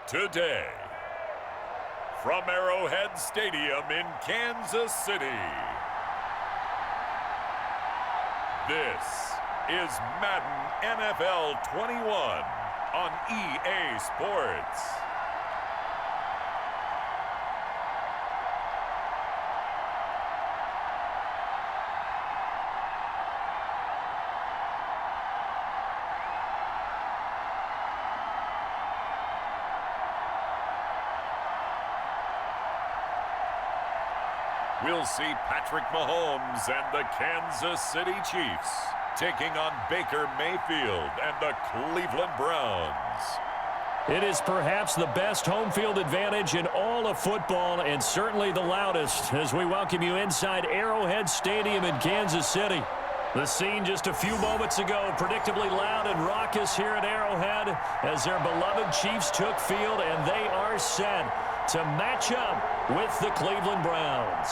Today, from Arrowhead Stadium in Kansas City, this is Madden NFL 21 on EA Sports. We'll see Patrick Mahomes and the Kansas City Chiefs taking on Baker Mayfield and the Cleveland Browns. It is perhaps the best home field advantage in all of football, and certainly the loudest, as we welcome you inside Arrowhead Stadium in Kansas City. The scene just a few moments ago, predictably loud and raucous here at Arrowhead as their beloved Chiefs took field, and they are set to match up with the Cleveland Browns.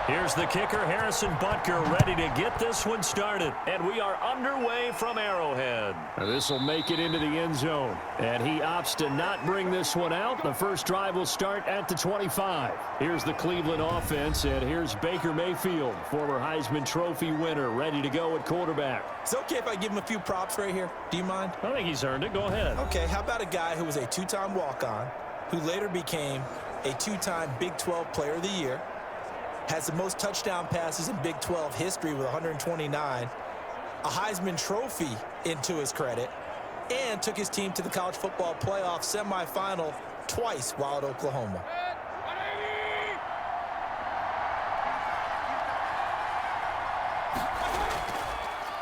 Here's the kicker, Harrison Butker, ready to get this one started. And we are underway from Arrowhead. This will make it into the end zone. And he opts to not bring this one out. The first drive will start at the 25. Here's the Cleveland offense, and here's Baker Mayfield, former Heisman Trophy winner, ready to go at quarterback. It's okay if I give him a few props right here. Do you mind? I think he's earned it. Go ahead. Okay, how about a guy who was a two-time walk-on, who later became a two-time Big 12 Player of the Year, has the most touchdown passes in Big 12 history with 129, a Heisman Trophy into his credit, and took his team to the college football playoff semifinal twice while at Oklahoma.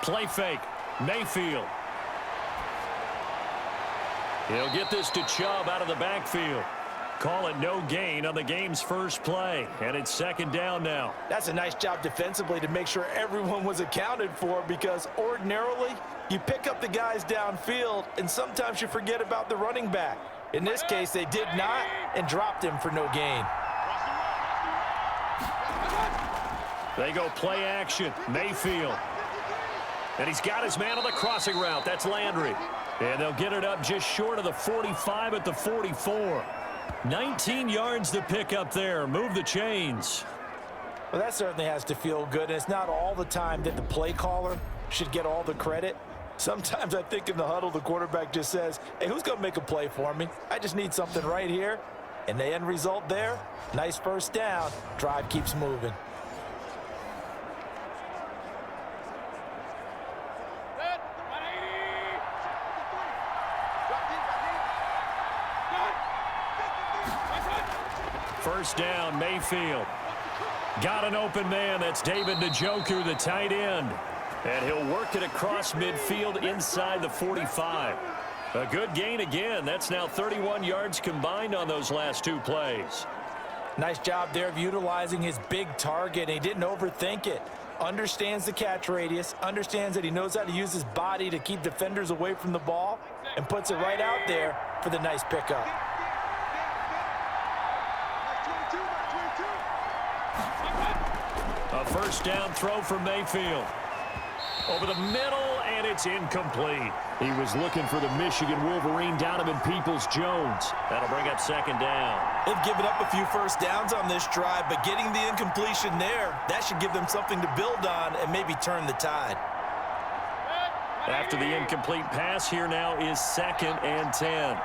Play fake. Mayfield. He'll get this to Chubb out of the backfield. Call it no gain on the game's first play, and it's second down now. That's a nice job defensively to make sure everyone was accounted for, because ordinarily you pick up the guys downfield and sometimes you forget about the running back. In this case, they did not and dropped him for no gain. They go play action. Mayfield. And he's got his man on the crossing route. That's Landry. And they'll get it up just short of the 45 at the 44. 19 yards to pick up there. Move the chains. Well, that certainly has to feel good, and it's not all the time that the play caller should get all the credit. Sometimes I think in the huddle, the quarterback just says, hey, who's going to make a play for me? I just need something right here. And the end result there, nice first down. Drive keeps moving. First down, Mayfield. Got an open man. That's David Njoku, the tight end. And he'll work it across midfield inside the 45. A good gain again. That's now 31 yards combined on those last two plays. Nice job there of utilizing his big target. He didn't overthink it. Understands the catch radius. Understands that he knows how to use his body to keep defenders away from the ball. And puts it right out there for the nice pickup. A first down throw for Mayfield. Over the middle, and it's incomplete. He was looking for the Michigan Wolverine down him in Peoples-Jones. That'll bring up second down. They've given up a few first downs on this drive, but getting the incompletion there, that should give them something to build on and maybe turn the tide. After the incomplete pass, here now is second and 10.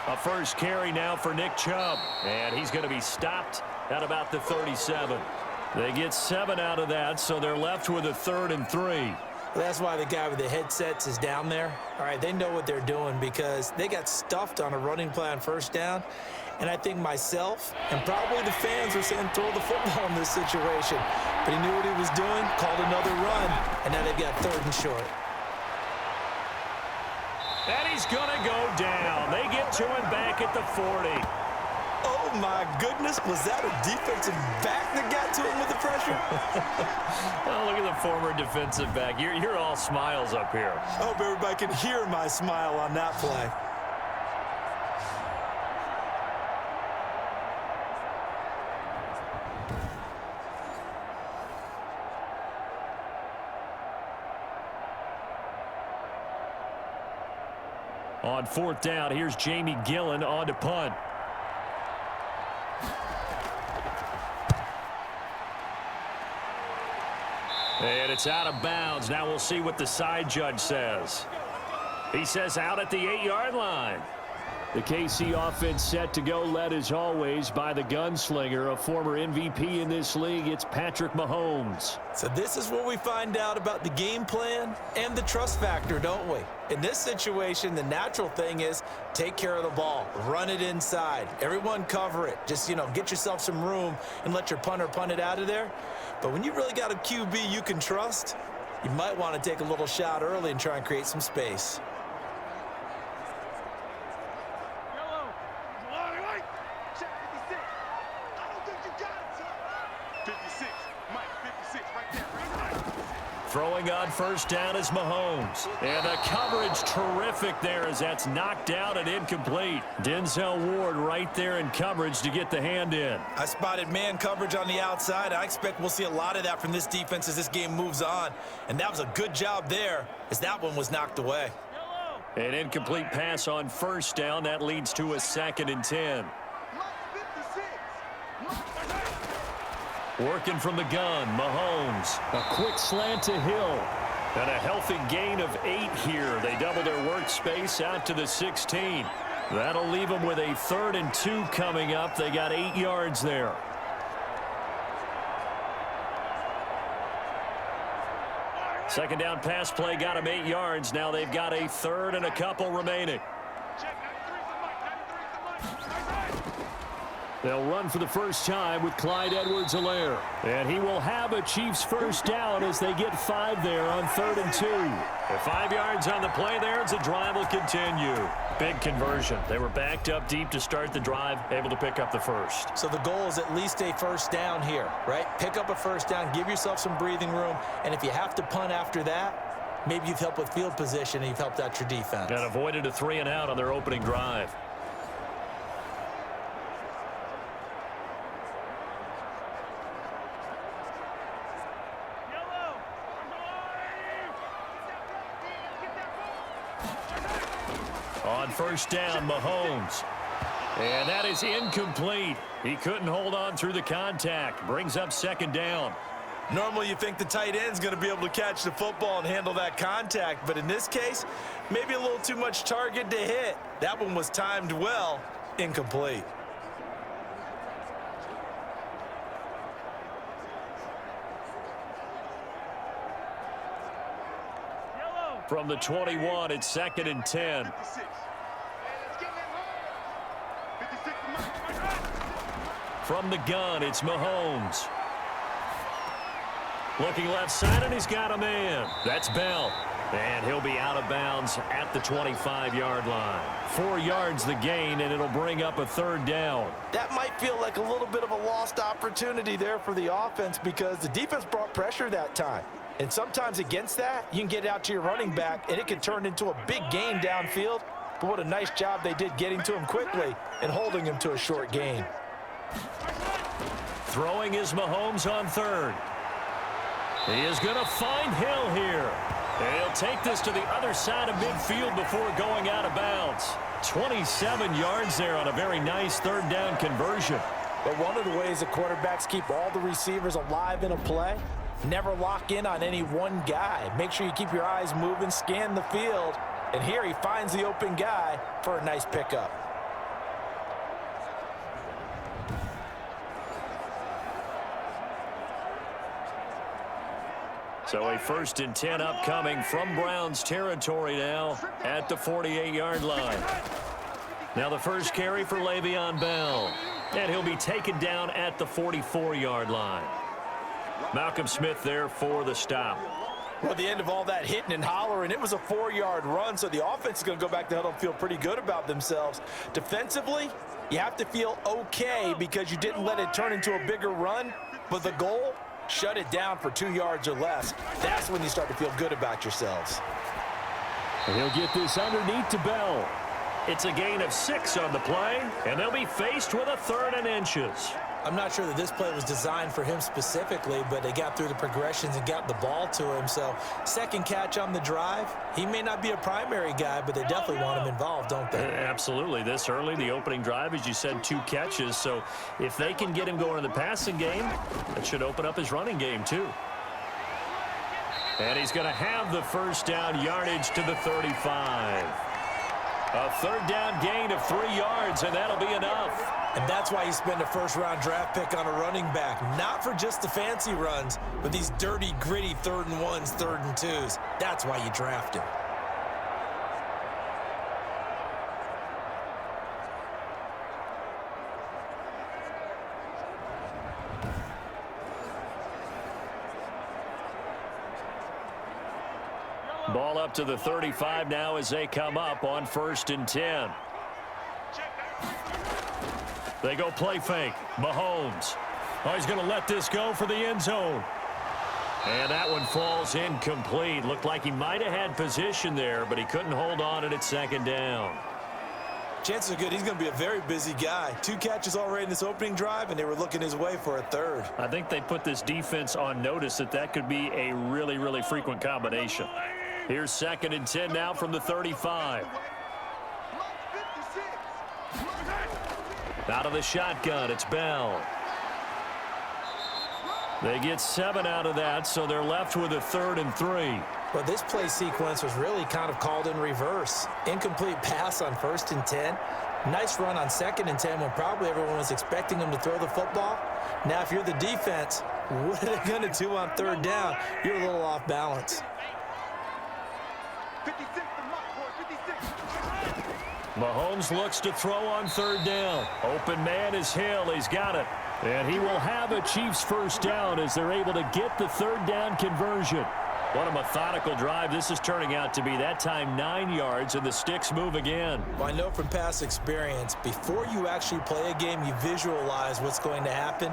A first carry now for Nick Chubb, and he's going to be stopped at about the 37. They get 7 out of that, so they're left with a 3rd and 3. Well, that's why the guy with the headsets is down there. All right, they know what they're doing because they got stuffed on a running play on first down. And I think myself and probably the fans were saying throw the football in this situation. But he knew what he was doing, called another run, and now they've got 3rd and short. And he's going to go down. They get to him back at the 40. Oh, my goodness. Was that a defensive back that got to him with the pressure? Oh, look at the former defensive back. You're all smiles up here. I hope everybody can hear my smile on that play. On fourth down, here's Jamie Gillen on to punt. And it's out of bounds. Now we'll see what the side judge says. He says out at the 8-yard line. The KC offense set to go, led as always by the gunslinger, a former MVP in this league. It's Patrick Mahomes. So this is where we find out about the game plan and the trust factor, don't we? In this situation, the natural thing is take care of the ball, run it inside, everyone cover it. Just, get yourself some room and let your punter punt it out of there. But when you really got a QB you can trust, you might want to take a little shot early and try and create some space. Throwing on first down is Mahomes. And the coverage terrific there as that's knocked down and incomplete. Denzel Ward right there in coverage to get the hand in. I spotted man coverage on the outside. I expect we'll see a lot of that from this defense as this game moves on. And that was a good job there as that one was knocked away. An incomplete pass on first down. That leads to a 2nd and 10. Working from the gun, Mahomes. A quick slant to Hill. And a healthy gain of 8 here. They double their workspace out to the 16. That'll leave them with a 3rd and 2 coming up. They got 8 yards there. Second down pass play got them 8 yards. Now they've got a 3rd and a couple remaining. They'll run for the first time with Clyde Edwards-Helaire. And he will have a Chiefs first down as they get 5 there on 3rd and 2. The 5 yards on the play there as the drive will continue. Big conversion. They were backed up deep to start the drive, able to pick up the first. So the goal is at least a first down here, right? Pick up a first down, give yourself some breathing room, and if you have to punt after that, maybe you've helped with field position and you've helped out your defense. And avoided a 3 and out on their opening drive. On first down, Mahomes. And that is incomplete. He couldn't hold on through the contact. Brings up 2nd down. Normally you think the tight end's going to be able to catch the football and handle that contact, but in this case, maybe a little too much target to hit. That one was timed well, incomplete. From the 21, it's 2nd and 10. From the gun, it's Mahomes. Looking left side, and he's got a man. That's Bell. And he'll be out of bounds at the 25-yard line. 4 yards the gain, and it'll bring up a 3rd down. That might feel like a little bit of a lost opportunity there for the offense because the defense brought pressure that time. And sometimes against that, you can get out to your running back, and it can turn into a big gain downfield. But what a nice job they did getting to him quickly and holding him to a short gain. Throwing is Mahomes on 3rd. He is going to find Hill here. And he'll take this to the other side of midfield before going out of bounds. 27 yards there on a very nice 3rd down conversion. But one of the ways that quarterbacks keep all the receivers alive in a play, never lock in on any one guy. Make sure you keep your eyes moving, scan the field. And here he finds the open guy for a nice pickup. So a 1st and 10 upcoming from Browns territory now at the 48-yard line. Now the first carry for Le'Veon Bell. And he'll be taken down at the 44-yard line. Malcolm Smith there for the stop. Well, the end of all that hitting and hollering, it was a 4-yard run, so the offense is going to go back to huddle and feel pretty good about themselves. Defensively, you have to feel okay because you didn't let it turn into a bigger run, but the goal, shut it down for 2 yards or less. That's when you start to feel good about yourselves. And he'll get this underneath to Bell. It's a gain of 6 on the play, and they'll be faced with a 3rd and inches. I'm not sure that this play was designed for him specifically, but they got through the progressions and got the ball to him. So, second catch on the drive. He may not be a primary guy, but they definitely want him involved, don't they? Absolutely. This early, the opening drive, as you said, 2 catches. So, if they can get him going in the passing game, it should open up his running game, too. And he's going to have the first down yardage to the 35. A 3rd down gain of 3 yards, and that'll be enough. And that's why you spend a first-round draft pick on a running back. Not for just the fancy runs, but these dirty, gritty 3rd and 1s, 3rd and 2s. That's why you draft him. Ball up to the 35 now as they come up on 1st and 10. They go play fake. Mahomes. Oh, he's going to let this go for the end zone. And that one falls incomplete. Looked like he might have had position there, but he couldn't hold on at 2nd down. Chances are good he's going to be a very busy guy. 2 catches already in this opening drive, and they were looking his way for a 3rd. I think they put this defense on notice that could be a really, really frequent combination. Here's 2nd and 10 now from the 35. Out of the shotgun, it's Bell. They get 7 out of that, so they're left with a 3rd and 3. Well, this play sequence was really kind of called in reverse. Incomplete pass on 1st and 10. Nice run on 2nd and 10 when probably everyone was expecting him to throw the football. Now, if you're the defense, what are they going to do on 3rd down? You're a little off balance. 56 to Mark, boy, 56. Mahomes looks to throw on 3rd down. Open man is Hill. He's got it. And he will have a Chiefs first down as they're able to get the 3rd down conversion. What a methodical drive this is turning out to be. That time 9 yards, and the sticks move again. Well, I know from past experience, before you actually play a game, you visualize what's going to happen.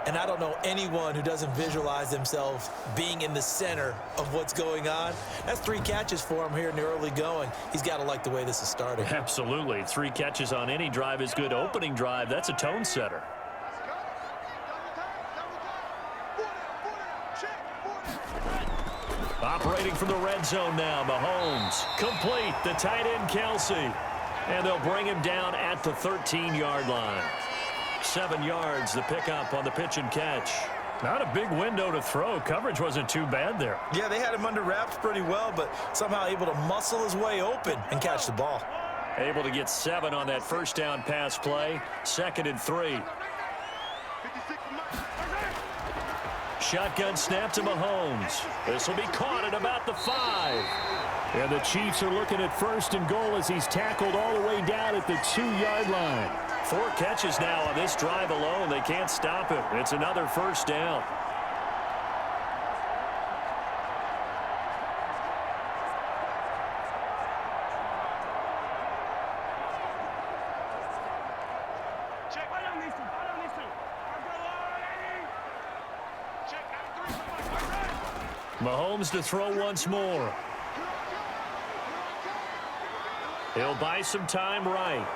And I don't know anyone who doesn't visualize themselves being in the center of what's going on. That's 3 catches for him here in the early going. He's got to like the way this is starting. Absolutely. 3 catches on any drive is good. Opening drive, that's a tone setter. Operating from the red zone now, Mahomes. Complete, the tight end, Kelsey. And they'll bring him down at the 13-yard line. 7 yards, the pickup on the pitch and catch. Not a big window to throw. Coverage wasn't too bad there. Yeah, they had him under wraps pretty well, but somehow able to muscle his way open and catch the ball. Able to get 7 on that first down pass play. 2nd and 3. Shotgun snap to Mahomes. This will be caught at about the 5. And the Chiefs are looking at 1st and goal as he's tackled all the way down at the 2-yard line. 4 catches now on this drive alone. They can't stop him. It's another first down. Mahomes to throw once more. He'll buy some time right.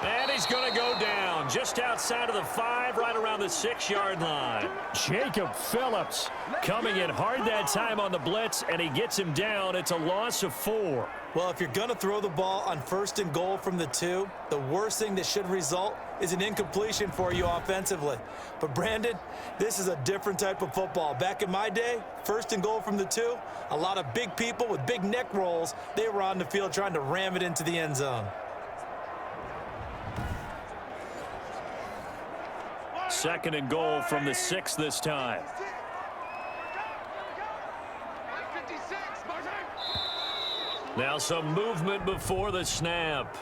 And he's going to go down just outside of the 5, right around the 6-yard line. Jacob Phillips coming in hard that time on the blitz, and he gets him down. It's a loss of 4. Well, if you're going to throw the ball on 1st and goal from the 2, the worst thing that should result is an incompletion for you offensively. But, Brandon, this is a different type of football. Back in my day, 1st and goal from the 2, a lot of big people with big neck rolls, they were on the field trying to ram it into the end zone. 2nd and goal from the 6 this time. Now some movement before the snap.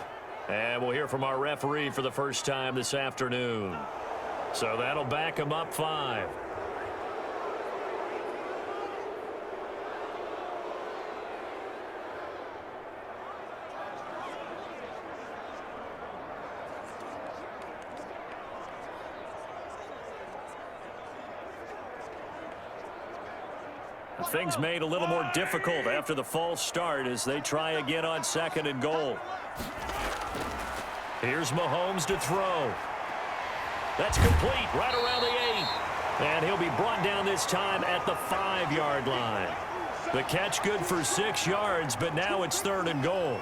And we'll hear from our referee for the first time this afternoon. So that'll back him up 5. Things made a little more difficult after the false start as they try again on 2nd and goal. Here's Mahomes to throw. That's complete right around the 8. And he'll be brought down this time at the 5-yard line. The catch good for 6 yards, but now it's 3rd and goal.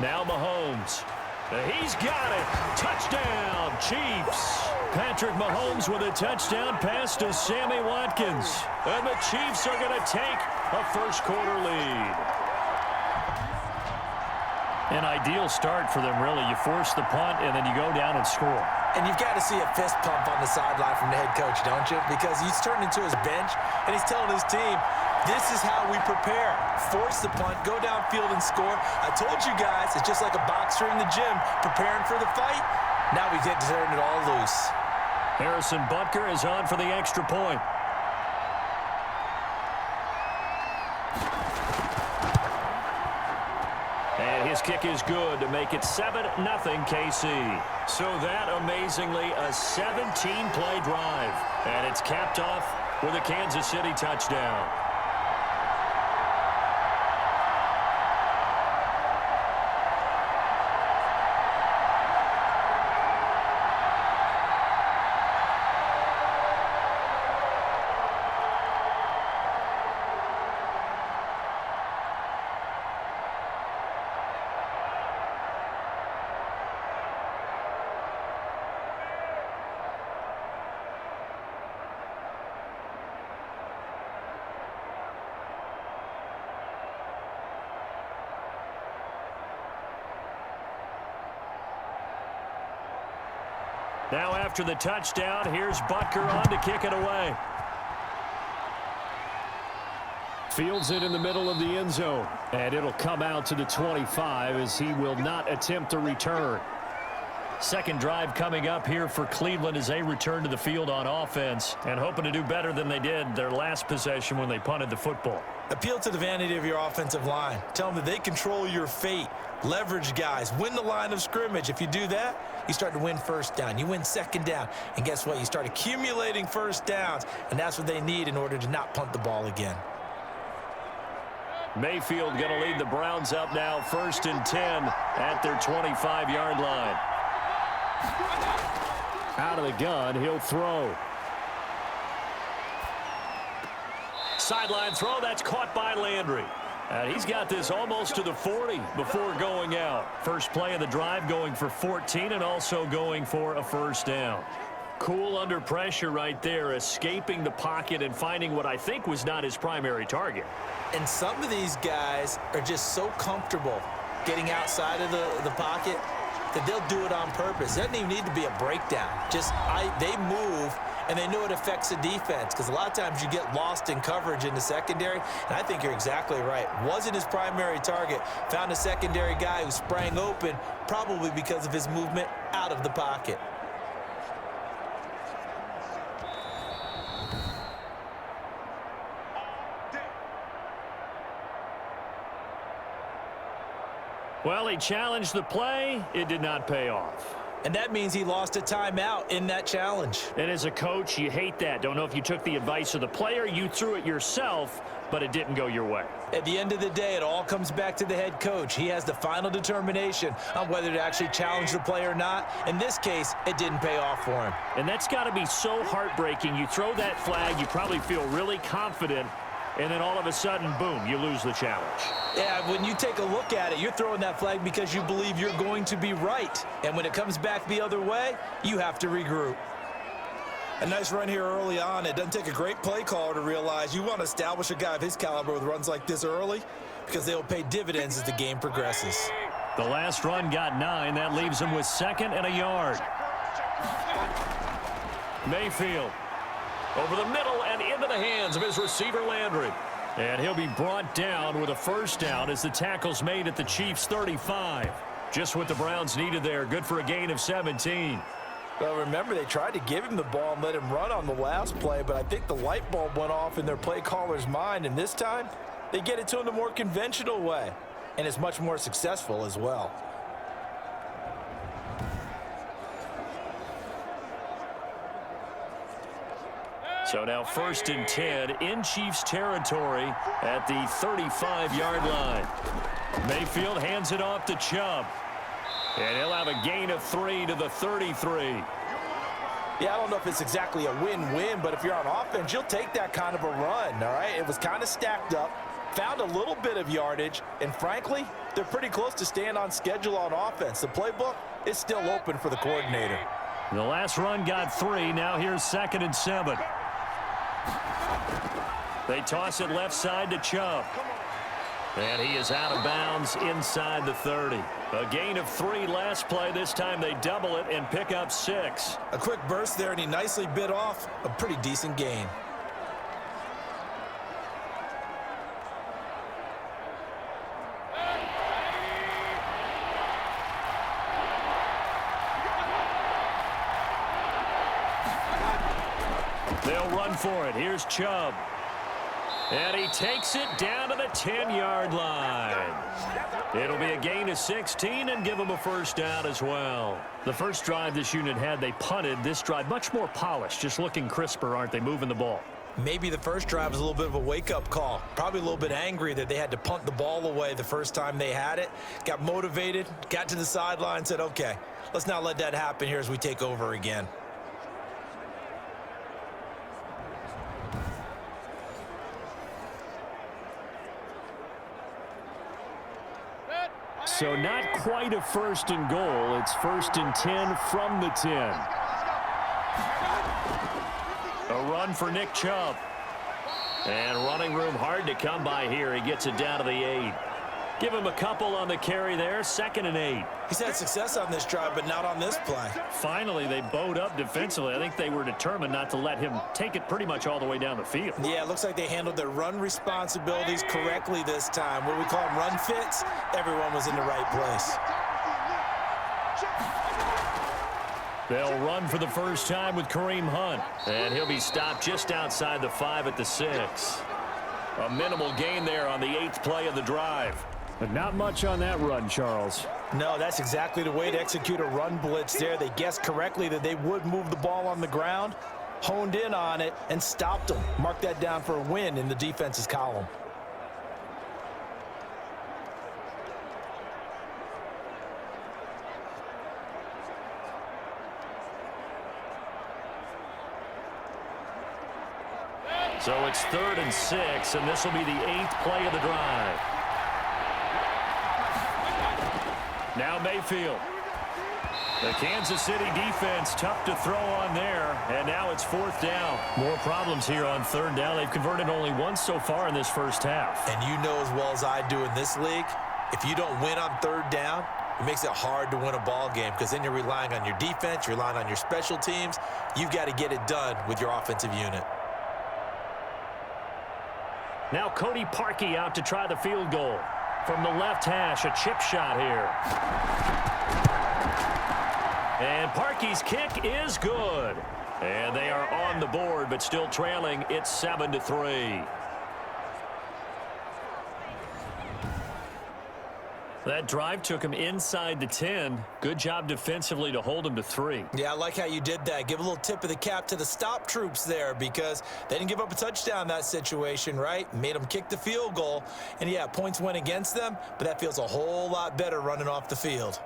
Now Mahomes. He's got it. Touchdown, Chiefs. Patrick Mahomes with a touchdown pass to Sammy Watkins. And the Chiefs are going to take a first-quarter lead. An ideal start for them, really. You force the punt, and then you go down and score. And you've got to see a fist pump on the sideline from the head coach, don't you? Because he's turned into his bench, and he's telling his team, this is how we prepare. Force the punt, go downfield and score. I told you guys, it's just like a boxer in the gym preparing for the fight. Now we get to turn it all loose. Harrison Butker is on for the extra point. And his kick is good to make it 7-0 KC. So that, amazingly, a 17-play drive. And it's capped off with a Kansas City touchdown. Now after the touchdown, here's Butker on to kick it away. Fields it in the middle of the end zone. And it'll come out to the 25 as he will not attempt a return. Second drive coming up here for Cleveland as they return to the field on offense and hoping to do better than they did their last possession when they punted the football. Appeal to the vanity of your offensive line. Tell them that they control your fate. Leverage guys. Win the line of scrimmage. If you do that, you start to win first down. You win second down. And guess what? You start accumulating first downs. And that's what they need in order to not punt the ball again. Mayfield going to lead the Browns up now 1st and 10 at their 25-yard line. Out of the gun, he'll throw. Sideline throw, that's caught by Landry. And he's got this almost to the 40 before going out. First play of the drive going for 14 and also going for a first down. Cool under pressure right there, escaping the pocket and finding what I think was not his primary target. And some of these guys are just so comfortable getting outside of the pocket that they'll do it on purpose. It doesn't even need to be a breakdown. They move, and they know it affects the defense because a lot of times you get lost in coverage in the secondary, and I think you're exactly right. Wasn't his primary target. Found a secondary guy who sprang open, probably because of his movement out of the pocket. Well, he challenged the play. It did not pay off. And that means he lost a timeout in that challenge. And as a coach, you hate that. Don't know if you took the advice of the player, you threw it yourself, but it didn't go your way. At the end of the day, it all comes back to the head coach. He has the final determination on whether to actually challenge the play or not. In this case, it didn't pay off for him. And that's got to be so heartbreaking. You throw that flag, you probably feel really confident, and then all of a sudden, boom, you lose the challenge. Yeah, when you take a look at it, you're throwing that flag because you believe you're going to be right. And when it comes back the other way, you have to regroup. A nice run here early on. It doesn't take a great play caller to realize you want to establish a guy of his caliber with runs like this early because they'll pay dividends as the game progresses. The last run got 9. That leaves him with 2nd and a yard. Mayfield over the middle and into the hands of his receiver Landry. And he'll be brought down with a first down as the tackle's made at the Chiefs' 35. Just what the Browns needed there. Good for a gain of 17. Well, remember, they tried to give him the ball and let him run on the last play, but I think the light bulb went off in their play caller's mind, and this time they get it to him the more conventional way, and it's much more successful as well. So now 1st and 10 in Chiefs territory at the 35-yard line. Mayfield hands it off to Chubb. And he'll have a gain of 3 to the 33. Yeah, I don't know if it's exactly a win-win, but if you're on offense, you'll take that kind of a run, all right? It was kind of stacked up, found a little bit of yardage, and frankly, they're pretty close to staying on schedule on offense. The playbook is still open for the coordinator. The last run got 3. Now here's 2nd and 7. They toss it left side to Chubb. And he is out of bounds inside the 30. A gain of 3 last play. This time they double it and pick up 6. A quick burst there, and he nicely bit off a pretty decent gain. They'll run for it. Here's Chubb. And he takes it down to the 10-yard line. It'll be a gain of 16 and give him a first down as well. The first drive this unit had, they punted. This drive, much more polished, just looking crisper, aren't they, moving the ball? Maybe the first drive was a little bit of a wake-up call. Probably a little bit angry that they had to punt the ball away the first time they had it. Got motivated, got to the sideline, said, okay, let's not let that happen here as we take over again. So not quite a 1st and goal. It's 1st and 10 from the 10. A run for Nick Chubb. And running room hard to come by here. He gets it down to the 8. Give him a couple on the carry there. 2nd and 8. He's had success on this drive, but not on this play. Finally, they bowed up defensively. I think they were determined not to let him take it pretty much all the way down the field. Yeah, it looks like they handled their run responsibilities correctly this time. What we call them run fits, everyone was in the right place. They'll run for the first time with Kareem Hunt. And he'll be stopped just outside the 5 at the 6. A minimal gain there on the 8th play of the drive. But not much on that run, Charles. No, that's exactly the way to execute a run blitz there. They guessed correctly that they would move the ball on the ground, honed in on it, and stopped them. Mark that down for a win in the defense's column. So it's 3rd and 6, and this will be the 8th play of the drive. Now Mayfield. The Kansas City defense tough to throw on there, and now it's 4th down. More problems here on 3rd down. They've converted only once so far in this first half. And you know as well as I do in this league, if you don't win on 3rd down, it makes it hard to win a ball game because then you're relying on your defense, you're relying on your special teams. You've got to get it done with your offensive unit. Now Cody Parkey out to try the field goal. From the left hash, a chip shot here. And Parkey's kick is good. And they are on the board, but still trailing. It's 7-3. That drive took him inside the 10. Good job defensively to hold him to 3. Yeah, I like how you did that. Give a little tip of the cap to the stop troops there because they didn't give up a touchdown in that situation, right? Made them kick the field goal. And, yeah, points went against them, but that feels a whole lot better running off the field.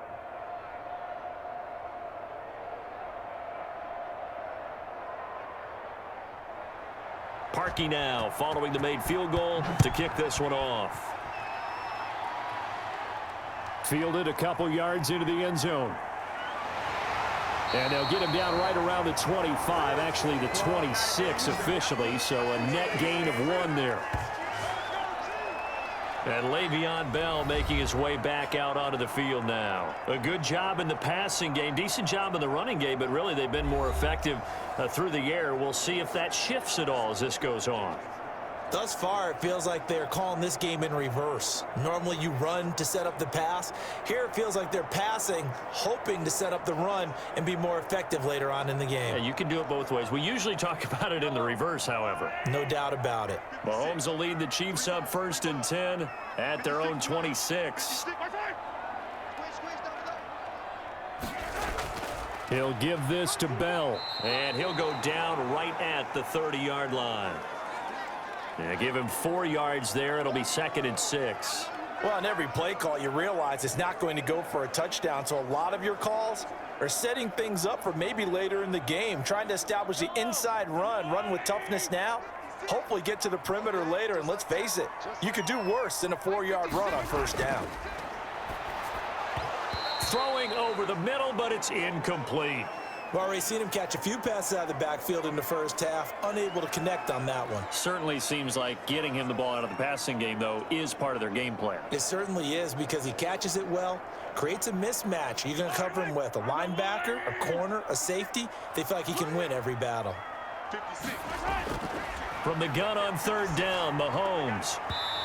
Parkey now following the made field goal to kick this one off. Fielded a couple yards into the end zone. And they'll get him down right around the 25, actually the 26 officially, so a net gain of 1 there. And Le'Veon Bell making his way back out onto the field now. A good job in the passing game, decent job in the running game, but really they've been more effective through the air. We'll see if that shifts at all as this goes on. Thus far, it feels like they're calling this game in reverse. Normally, you run to set up the pass. Here, it feels like they're passing, hoping to set up the run and be more effective later on in the game. Yeah, you can do it both ways. We usually talk about it in the reverse, however. No doubt about it. Mahomes will lead the Chiefs up 1st and 10 at their own 26. He'll give this to Bell, and he'll go down right at the 30-yard line. Yeah, give him 4 yards there. It'll be 2nd and 6. Well, on every play call, you realize it's not going to go for a touchdown, so a lot of your calls are setting things up for maybe later in the game, trying to establish the inside run with toughness now, hopefully get to the perimeter later, and let's face it, you could do worse than a 4-yard run on 1st down. Throwing over the middle, but it's incomplete. We've already seen him catch a few passes out of the backfield in the first half, unable to connect on that one. Certainly seems like getting him the ball out of the passing game, though, is part of their game plan. It certainly is, because he catches it well, creates a mismatch. You're going to cover him with a linebacker, a corner, a safety. They feel like he can win every battle. 56. From the gun on 3rd down, Mahomes.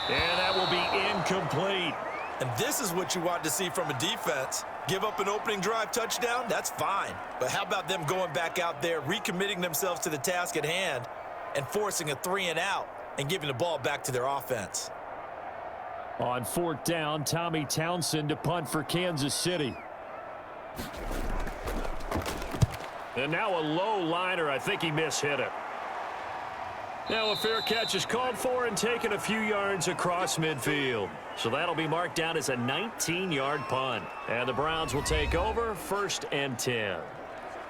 And that will be incomplete. And this is what you want to see from a defense. Give up an opening drive touchdown, that's fine. But how about them going back out there, recommitting themselves to the task at hand, and forcing a 3-and-out and giving the ball back to their offense? On 4th down, Tommy Townsend to punt for Kansas City. And now a low liner. I think he mishit it. Now a fair catch is called for and taken a few yards across midfield. So that'll be marked down as a 19-yard punt. And the Browns will take over 1st and 10.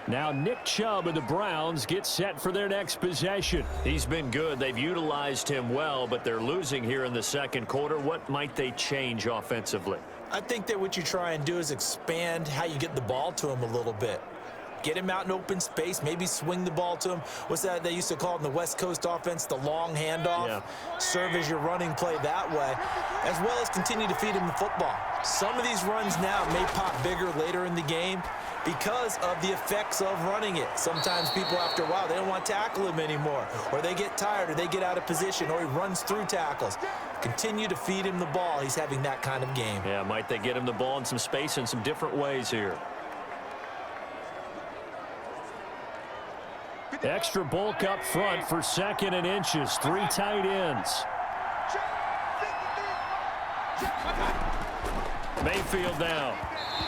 Now Nick Chubb of the Browns gets set for their next possession. He's been good. They've utilized him well, but they're losing here in the 2nd quarter. What might they change offensively? I think that what you try and do is expand how you get the ball to him a little bit. Get him out in open space, maybe swing the ball to him. What's that they used to call in the West Coast offense, the long handoff? Yeah. Serve as your running play that way, as well as continue to feed him the football. Some of these runs now may pop bigger later in the game because of the effects of running it. Sometimes people, after a while, they don't want to tackle him anymore, or they get tired, or they get out of position, or he runs through tackles. Continue to feed him the ball. He's having that kind of game. Yeah, might they get him the ball in some space in some different ways here. Extra bulk up front for 2nd and inches. 3 tight ends. Mayfield down.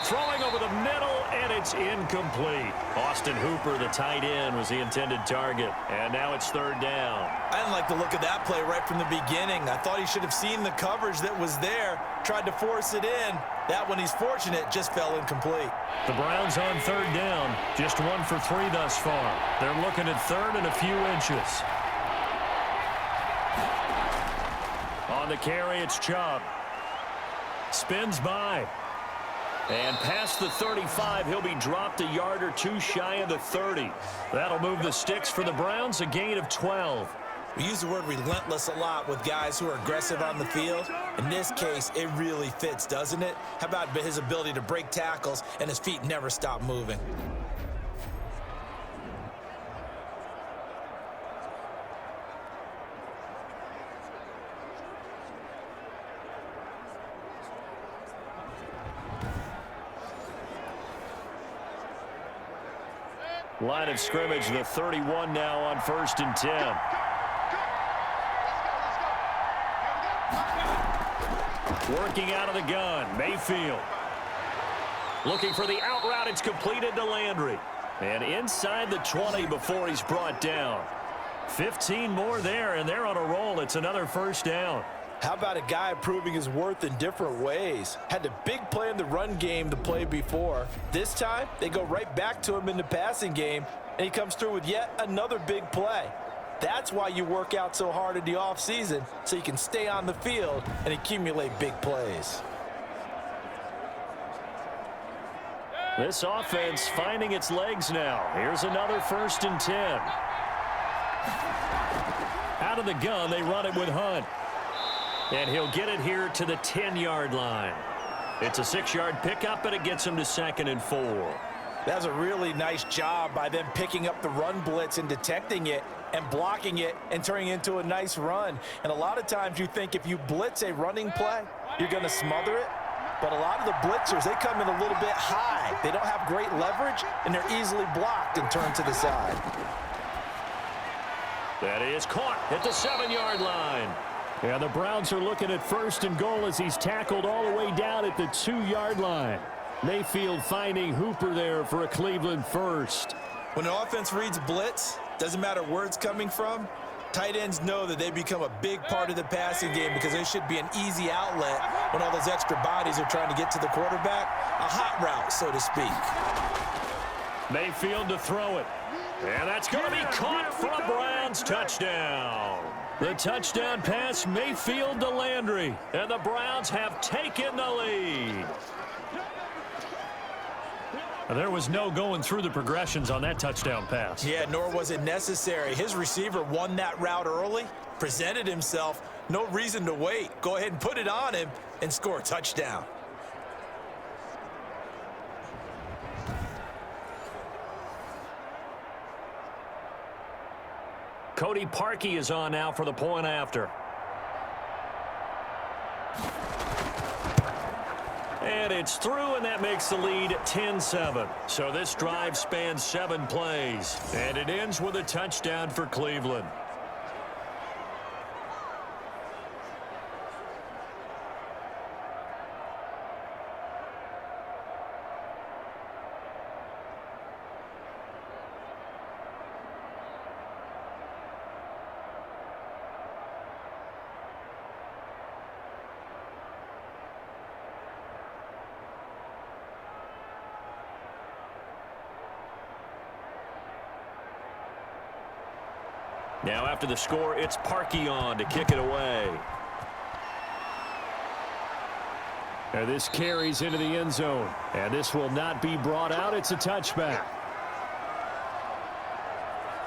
Throwing over the middle, and it's incomplete. Austin Hooper, the tight end, was the intended target. And now it's 3rd down. I didn't like the look of that play right from the beginning. I thought he should have seen the coverage that was there, tried to force it in. That one, he's fortunate, just fell incomplete. The Browns on 3rd down, just 1 for 3 thus far. They're looking at 3rd and a few inches. On the carry, it's Chubb. Spins by. And past the 35, he'll be dropped a yard or 2 shy of the 30. That'll move the sticks for the Browns, a gain of 12. We use the word relentless a lot with guys who are aggressive on the field. In this case, it really fits, doesn't it? How about his ability to break tackles and his feet never stop moving? Line of scrimmage, the 31 now on 1st and 10. Working out of the gun, Mayfield. Looking for the out route, it's completed to Landry. And inside the 20 before he's brought down. 15 more there, and they're on a roll. It's another 1st down. How about a guy proving his worth in different ways? Had a big play in the run game the play before. This time, they go right back to him in the passing game, and he comes through with yet another big play. That's why you work out so hard in the offseason, so you can stay on the field and accumulate big plays. This offense finding its legs now. Here's another 1st and 10. Out of the gun, they run it with Hunt. And he'll get it here to the 10-yard line. It's a 6-yard pickup, and it gets him to 2nd and 4. That's a really nice job by them picking up the run blitz and detecting it and blocking it and turning it into a nice run. And a lot of times you think if you blitz a running play, you're going to smother it. But a lot of the blitzers, they come in a little bit high. They don't have great leverage, and they're easily blocked and turned to the side. That is caught at the 7-yard line. And the Browns are looking at 1st and goal as he's tackled all the way down at the 2-yard line. Mayfield finding Hooper there for a Cleveland first. When an offense reads blitz, doesn't matter where it's coming from, tight ends know that they become a big part of the passing game because they should be an easy outlet when all those extra bodies are trying to get to the quarterback. A hot route, so to speak. Mayfield to throw it. And that's going to be caught for a Browns touchdown. The touchdown pass, Mayfield to Landry. And the Browns have taken the lead. There was no going through the progressions on that touchdown pass. Yeah, nor was it necessary. His receiver won that route early, presented himself, no reason to wait. Go ahead and put it on him and score a touchdown. Cody Parkey is on now for the point after. And it's through, and that makes the lead 10-7. So this drive spans 7 plays, and it ends with a touchdown for Cleveland. Now after the score, it's Parkey on to kick it away. And this carries into the end zone. And this will not be brought out. It's a touchback.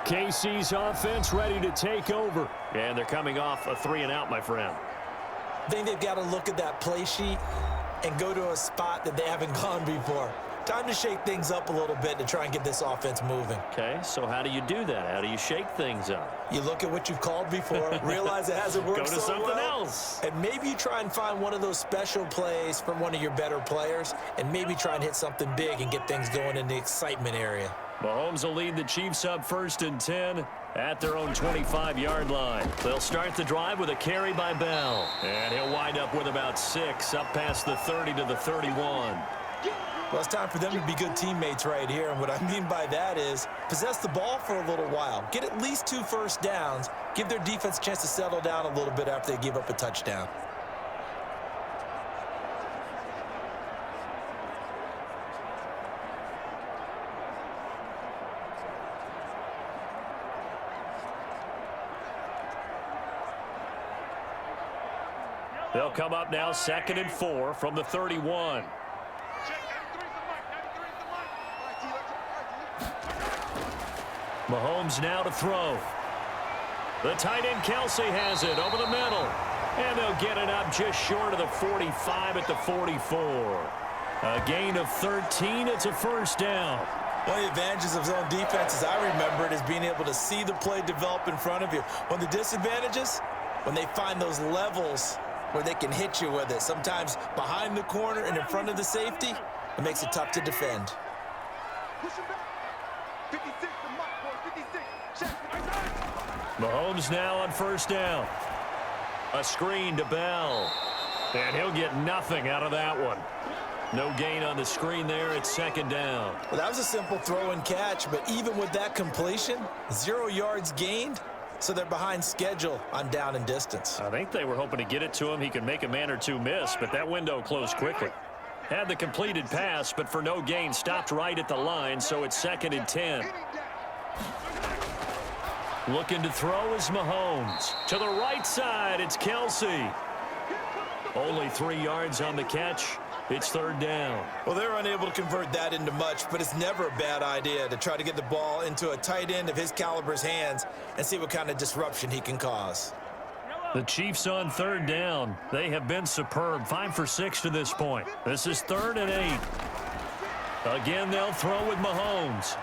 KC's offense ready to take over. And they're coming off a 3 and out, my friend. I think they've got to look at that play sheet and go to a spot that they haven't gone before. Time to shake things up a little bit to try and get this offense moving. Okay, so how do you do that? How do you shake things up? You look at what you've called before, realize it hasn't worked Go to so something well, else. and maybe you try and find one of those special plays from one of your better players, and maybe try and hit something big and get things going in the excitement area. Mahomes will lead the Chiefs up 1st and 10 at their own 25-yard line. They'll start the drive with a carry by Bell, and he'll wind up with about 6 up past the 30 to the 31. Well, it's time for them to be good teammates right here, and what I mean by that is possess the ball for a little while, get at least 2 first downs, give their defense a chance to settle down a little bit after they give up a touchdown. They'll come up now 2nd and 4 from the 31. Mahomes now to throw. The tight end Kelsey has it over the middle. And they'll get it up just short of the 45 at the 44. A gain of 13. It's a first down. One of the advantages of zone defense, as I remember it, is being able to see the play develop in front of you. One of the disadvantages, when they find those levels where they can hit you with it, sometimes behind the corner and in front of the safety, it makes it tough to defend. Push him back. 56, the mark, boy, 56. Mahomes now on first down. A screen to Bell. And he'll get nothing out of that one. No gain on the screen there. It's 2nd down. Well, that was a simple throw and catch, but even with that completion, 0 yards gained, so they're behind schedule on down and distance. I think they were hoping to get it to him. He could make a man or two miss, but that window closed quickly. Had the completed pass, but for no gain, stopped right at the line, so it's 2nd and 10. Looking to throw is Mahomes. To the right side, it's Kelsey. Only 3 yards on the catch. It's 3rd down. Well, they're unable to convert that into much, but it's never a bad idea to try to get the ball into a tight end of his caliber's hands and see what kind of disruption he can cause. The Chiefs on 3rd down. They have been superb. 5 for 6 to this point. This is 3rd and 8. Again, they'll throw with Mahomes.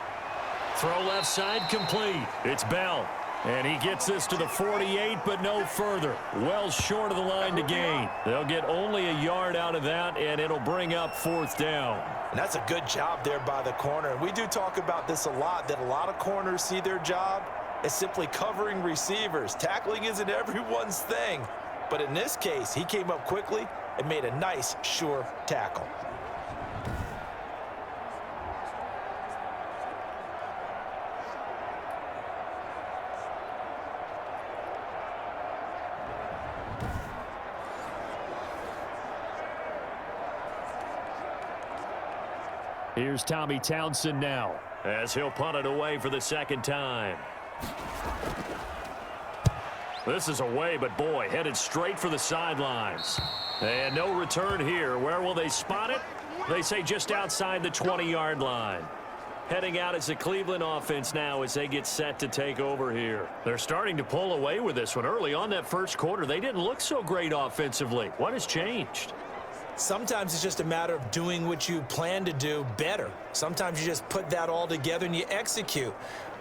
Throw left side complete. It's Bell. And he gets this to the 48, but no further. Well short of the line to gain. They'll get only a yard out of that, and it'll bring up 4th down. And that's a good job there by the corner. And we do talk about this a lot, that a lot of corners see their job as simply covering receivers. Tackling isn't everyone's thing. But in this case, he came up quickly and made a nice, sure tackle. Here's Tommy Townsend now as he'll punt it away for the 2nd time. This is away, but boy, headed straight for the sidelines. And no return here. Where will they spot it? They say just outside the 20-yard line. Heading out as the Cleveland offense now as they get set to take over here. They're starting to pull away with this one. Early on that first quarter, they didn't look so great offensively. What has changed? Sometimes it's just a matter of doing what you plan to do better. Sometimes you just put that all together and you execute.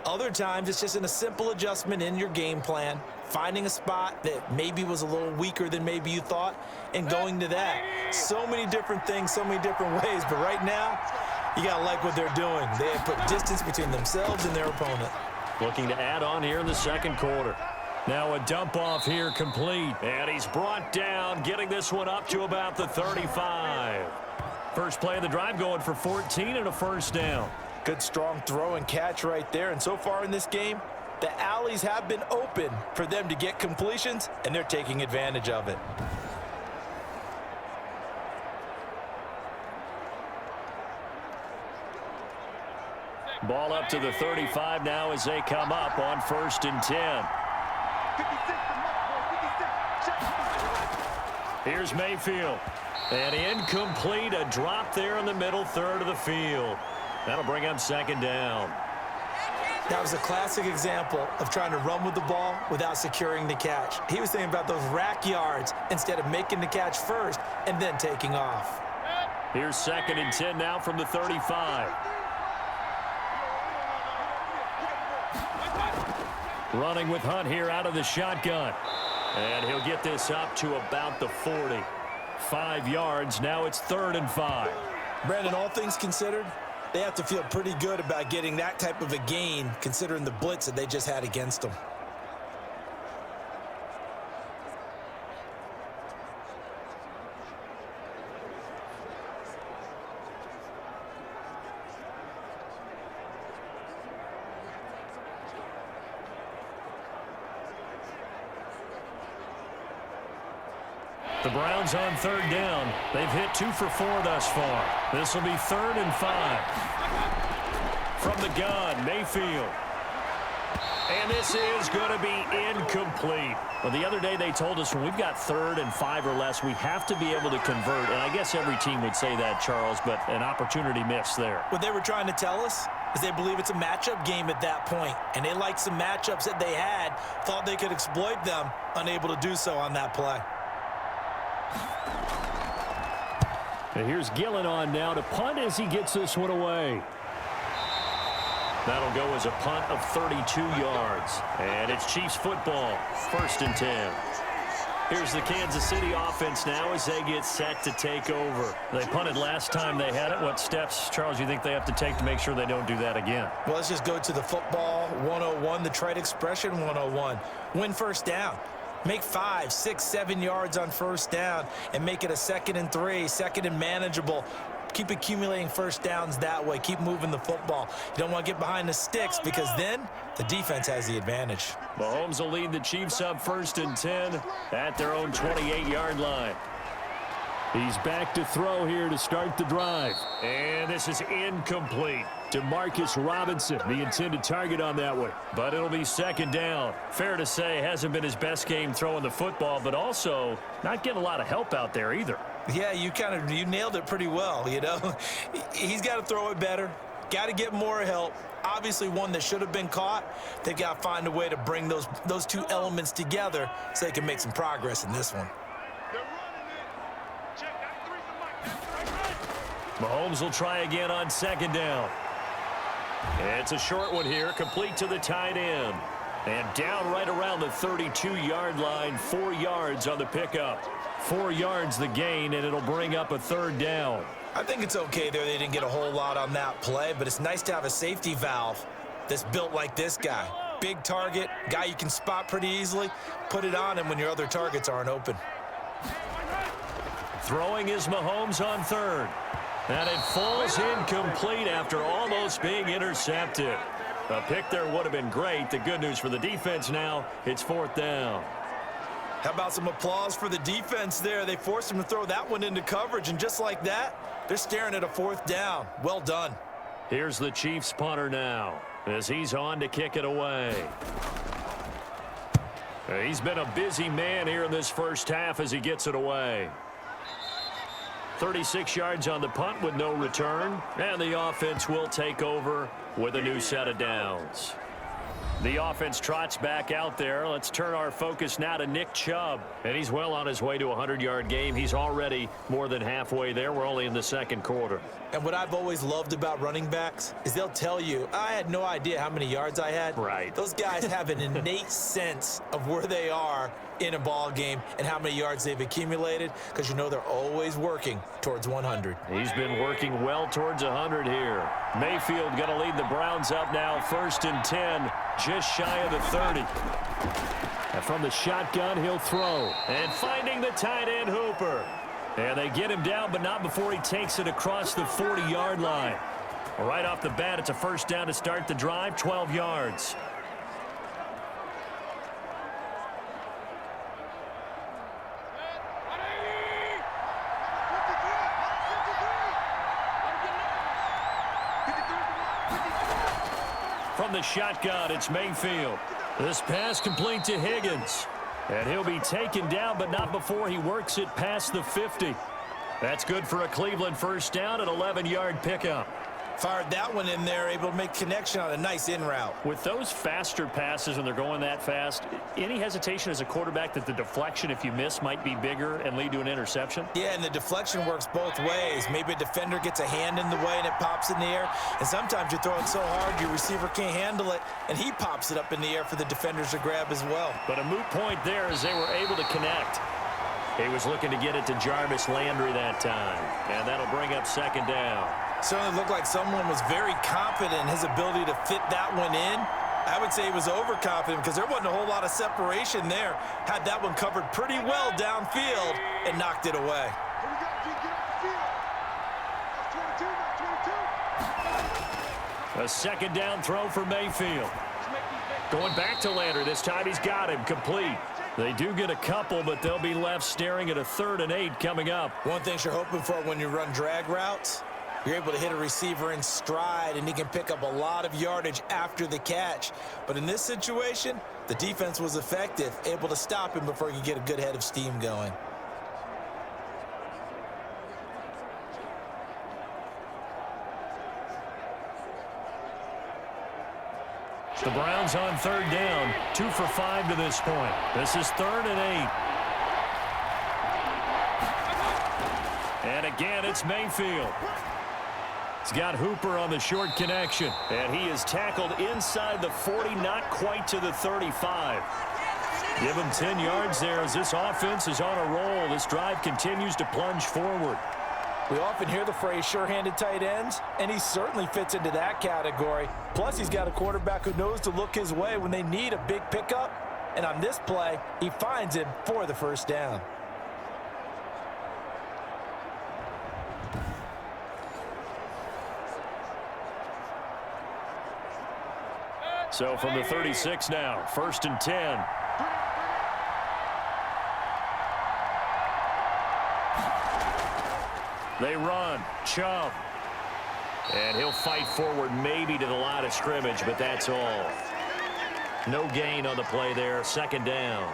Other times it's just in a simple adjustment in your game plan, finding a spot that maybe was a little weaker than maybe you thought, and going to that. So many different things, so many different ways, but right now, you got to like what they're doing. They have put distance between themselves and their opponent. Looking to add on here in the 2nd quarter. Now a dump off here complete, and he's brought down, getting this one up to about the 35. First play of the drive going for 14 and a 1st down. Good strong throw and catch right there, and so far in this game, the alleys have been open for them to get completions, and they're taking advantage of it. Ball up to the 35 now as they come up on 1st and 10. Here's Mayfield. And incomplete, a drop there in the middle 3rd of the field. That'll bring up 2nd down. That was a classic example of trying to run with the ball without securing the catch. He was thinking about those rack yards instead of making the catch first and then taking off. Here's 2nd and 10 now from the 35. Running with Hunt here out of the shotgun. And he'll get this up to about the 40. 5 yards. Now it's 3rd and 5. Brandon, all things considered, they have to feel pretty good about getting that type of a gain considering the blitz that they just had against them. The Browns on 3rd down. They've hit 2 for 4 thus far. This will be 3rd and 5. From the gun, Mayfield. And this is going to be incomplete. Well, the other day they told us when we've got 3rd and 5 or less, we have to be able to convert. And I guess every team would say that, Charles, but an opportunity missed there. What they were trying to tell us is they believe it's a matchup game at that point. And they liked some matchups that they had, thought they could exploit them, unable to do so on that play. And here's Gillen on now to punt as he gets this one away. That'll go as a punt of 32 yards. And it's Chiefs football, 1st and 10. Here's the Kansas City offense now as they get set to take over. They punted last time they had it. What steps, Charles, you think they have to take to make sure they don't do that again? Well, let's just go to the football 101, the trade expression 101. Win 1st down. Make 5, 6, 7 yards on 1st down and make it a 2nd and 3, 2nd and manageable. Keep accumulating 1st downs that way. Keep moving the football. You don't want to get behind the sticks because then the defense has the advantage. Mahomes will lead the Chiefs up 1st and 10 at their own 28-yard line. He's back to throw here to start the drive. And this is incomplete to Marcus Robinson, the intended target on that one. But it'll be 2nd down. Fair to say, hasn't been his best game throwing the football, but also not getting a lot of help out there either. Yeah, you nailed it pretty well, you know. He's got to throw it better. Got to get more help. Obviously one that should have been caught. They've got to find a way to bring those two elements together so they can make some progress in this one. Mahomes will try again on second down. It's a short one here, complete to the tight end. And down right around the 32-yard line, 4 yards on the pickup. 4 yards the gain, and it'll bring up a third down. I think it's okay there. They didn't get a whole lot on that play, but it's nice to have a safety valve that's built like this guy. Big target, guy you can spot pretty easily. Put it on him when your other targets aren't open. Throwing is Mahomes on third. And it falls incomplete after almost being intercepted. A pick there would have been great. The good news for the defense now, it's fourth down. How about some applause for the defense there? They forced him to throw that one into coverage, and just like that, they're staring at a fourth down. Well done. Here's the Chiefs punter now as he's on to kick it away. He's been a busy man here in this first half as he gets it away. 36 yards on the punt with no return, and the offense will take over with a new set of downs. The offense trots back out there. Let's turn our focus now to Nick Chubb. And he's well on his way to a 100-yard game. He's already more than halfway there. We're only in the second quarter. And what I've always loved about running backs is they'll tell you, I had no idea how many yards I had. Right. Those guys have an innate sense of where they are in a ball game and how many yards they've accumulated, because you know they're always working towards 100. He's been working well towards 100 here. Mayfield going to lead the Browns up now, 1st and 10, just shy of the 30. And from the shotgun, he'll throw. And finding the tight end, Hooper. And they get him down, but not before he takes it across the 40-yard line. Right off the bat, it's a first down to start the drive, 12 yards. From the shotgun, it's Mayfield. This pass complete to Higgins. And he'll be taken down, but not before he works it past the 50. That's good for a Cleveland first down, an 11-yard pickup. Fired that one in there, able to make connection on a nice in route. With those faster passes when they're going that fast, any hesitation as a quarterback that the deflection, if you miss, might be bigger and lead to an interception? Yeah, and the deflection works both ways. Maybe a defender gets a hand in the way and it pops in the air. And sometimes you're throwing so hard your receiver can't handle it, and he pops it up in the air for the defenders to grab as well. But a moot point there as they were able to connect. He was looking to get it to Jarvis Landry that time, and that'll bring up second down. Certainly looked like someone was very confident in his ability to fit that one in. I would say he was overconfident because there wasn't a whole lot of separation there. Had that one covered pretty well downfield and knocked it away. Here we go, G, get off the field. That's 22, that's 22. A second down throw for Mayfield. Going back to Landry. This time he's got him complete. They do get a couple, but they'll be left staring at a 3rd and 8 coming up. One thing you're hoping for when you run drag routes, you're able to hit a receiver in stride, and he can pick up a lot of yardage after the catch. But in this situation, the defense was effective, able to stop him before he could get a good head of steam going. The Browns on 3rd down, 2 for 5 to this point. This is 3rd and 8. And again, it's Mayfield. He's got Hooper on the short connection. And he is tackled inside the 40, not quite to the 35. Give him 10 yards there as this offense is on a roll. This drive continues to plunge forward. We often hear the phrase sure-handed tight ends, and he certainly fits into that category. Plus, he's got a quarterback who knows to look his way when they need a big pickup. And on this play, he finds him for the first down. So from the 36 now, 1st and 10. They run. Chubb. And he'll fight forward maybe to the line of scrimmage, but that's all. No gain on the play there. 2nd down.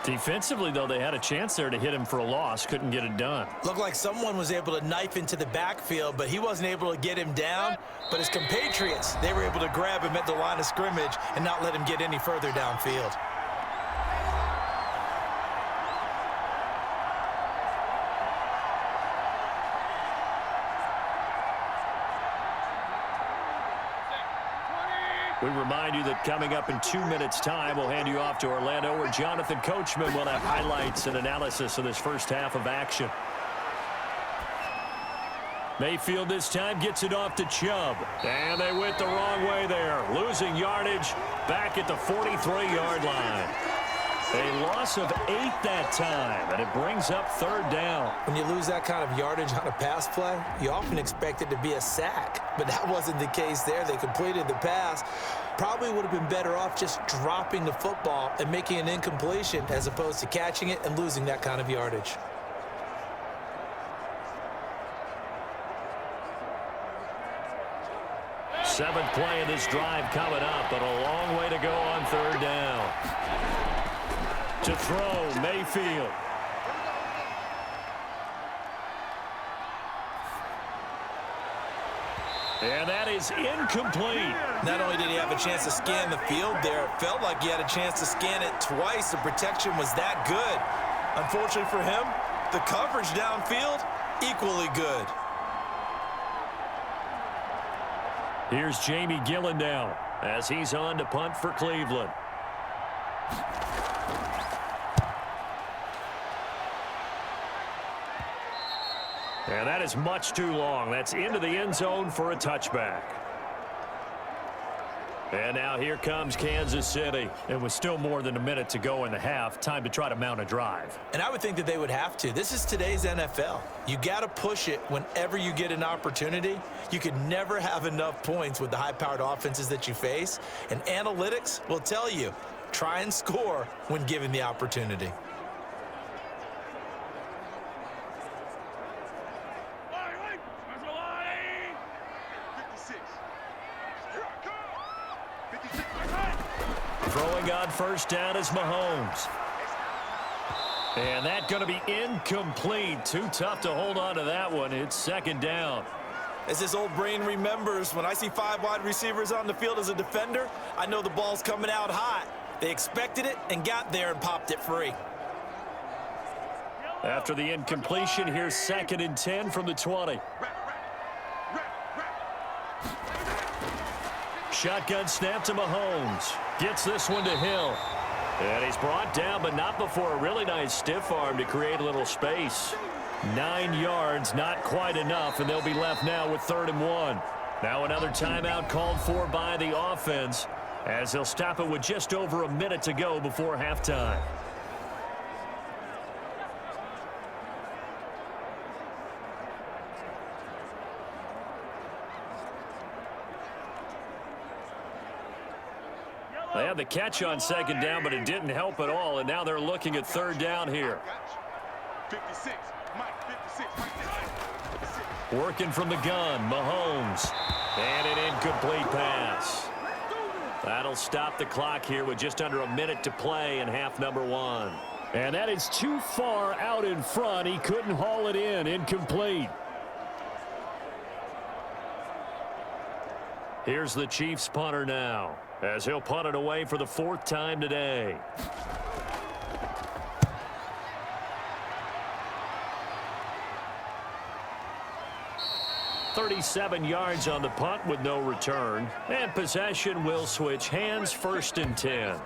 Defensively, though, they had a chance there to hit him for a loss. Couldn't get it done. Looked like someone was able to knife into the backfield, but he wasn't able to get him down. But his compatriots, they were able to grab him at the line of scrimmage and not let him get any further downfield. We remind you that coming up in 2 minutes' time, we'll hand you off to Orlando, where Jonathan Coachman will have highlights and analysis of this first half of action. Mayfield this time gets it off to Chubb. And they went the wrong way there, losing yardage back at the 43-yard line. A loss of 8 that time, and it brings up third down. When you lose that kind of yardage on a pass play, you often expect it to be a sack, but that wasn't the case there. They completed the pass. Probably would have been better off just dropping the football and making an incompletion as opposed to catching it and losing that kind of yardage. Seventh play of this drive coming up, but a long way to go on third down. To throw, Mayfield. And that is incomplete. Not only did he have a chance to scan the field there, it felt like he had a chance to scan it twice. The protection was that good. Unfortunately for him, the coverage downfield, equally good. Here's Jamie Gillen now as he's on to punt for Cleveland. And that is much too long. That's into the end zone for a touchback. And now here comes Kansas City. And with still more than a minute to go in the half, time to try to mount a drive. And I would think that they would have to. This is today's NFL. You got to push it whenever you get an opportunity. You could never have enough points with the high-powered offenses that you face. And analytics will tell you, try and score when given the opportunity. Throwing on first down is Mahomes. And that's going to be incomplete. Too tough to hold on to that one. It's second down. As his old brain remembers, when I see 5 wide receivers on the field as a defender, I know the ball's coming out hot. They expected it and got there and popped it free. After the incompletion, here's 2nd and 10 from the 20. Shotgun snap to Mahomes. Gets this one to Hill. And he's brought down, but not before a really nice stiff arm to create a little space. 9 yards, not quite enough, and they'll be left now with 3rd and 1. Now another timeout called for by the offense, as they'll stop it with just over a minute to go before halftime. They had the catch on 2nd down, but it didn't help at all, and now they're looking at 3rd down here. 56, Mike, 56, right there. Working from the gun, Mahomes. And an incomplete pass. That'll stop the clock here with just under a minute to play in half number 1. And that is too far out in front. He couldn't haul it in. Incomplete. Here's the Chiefs punter now, as he'll punt it away for the 4th time today. .37 yards on the punt with no return. And possession will switch hands, 1st and 10.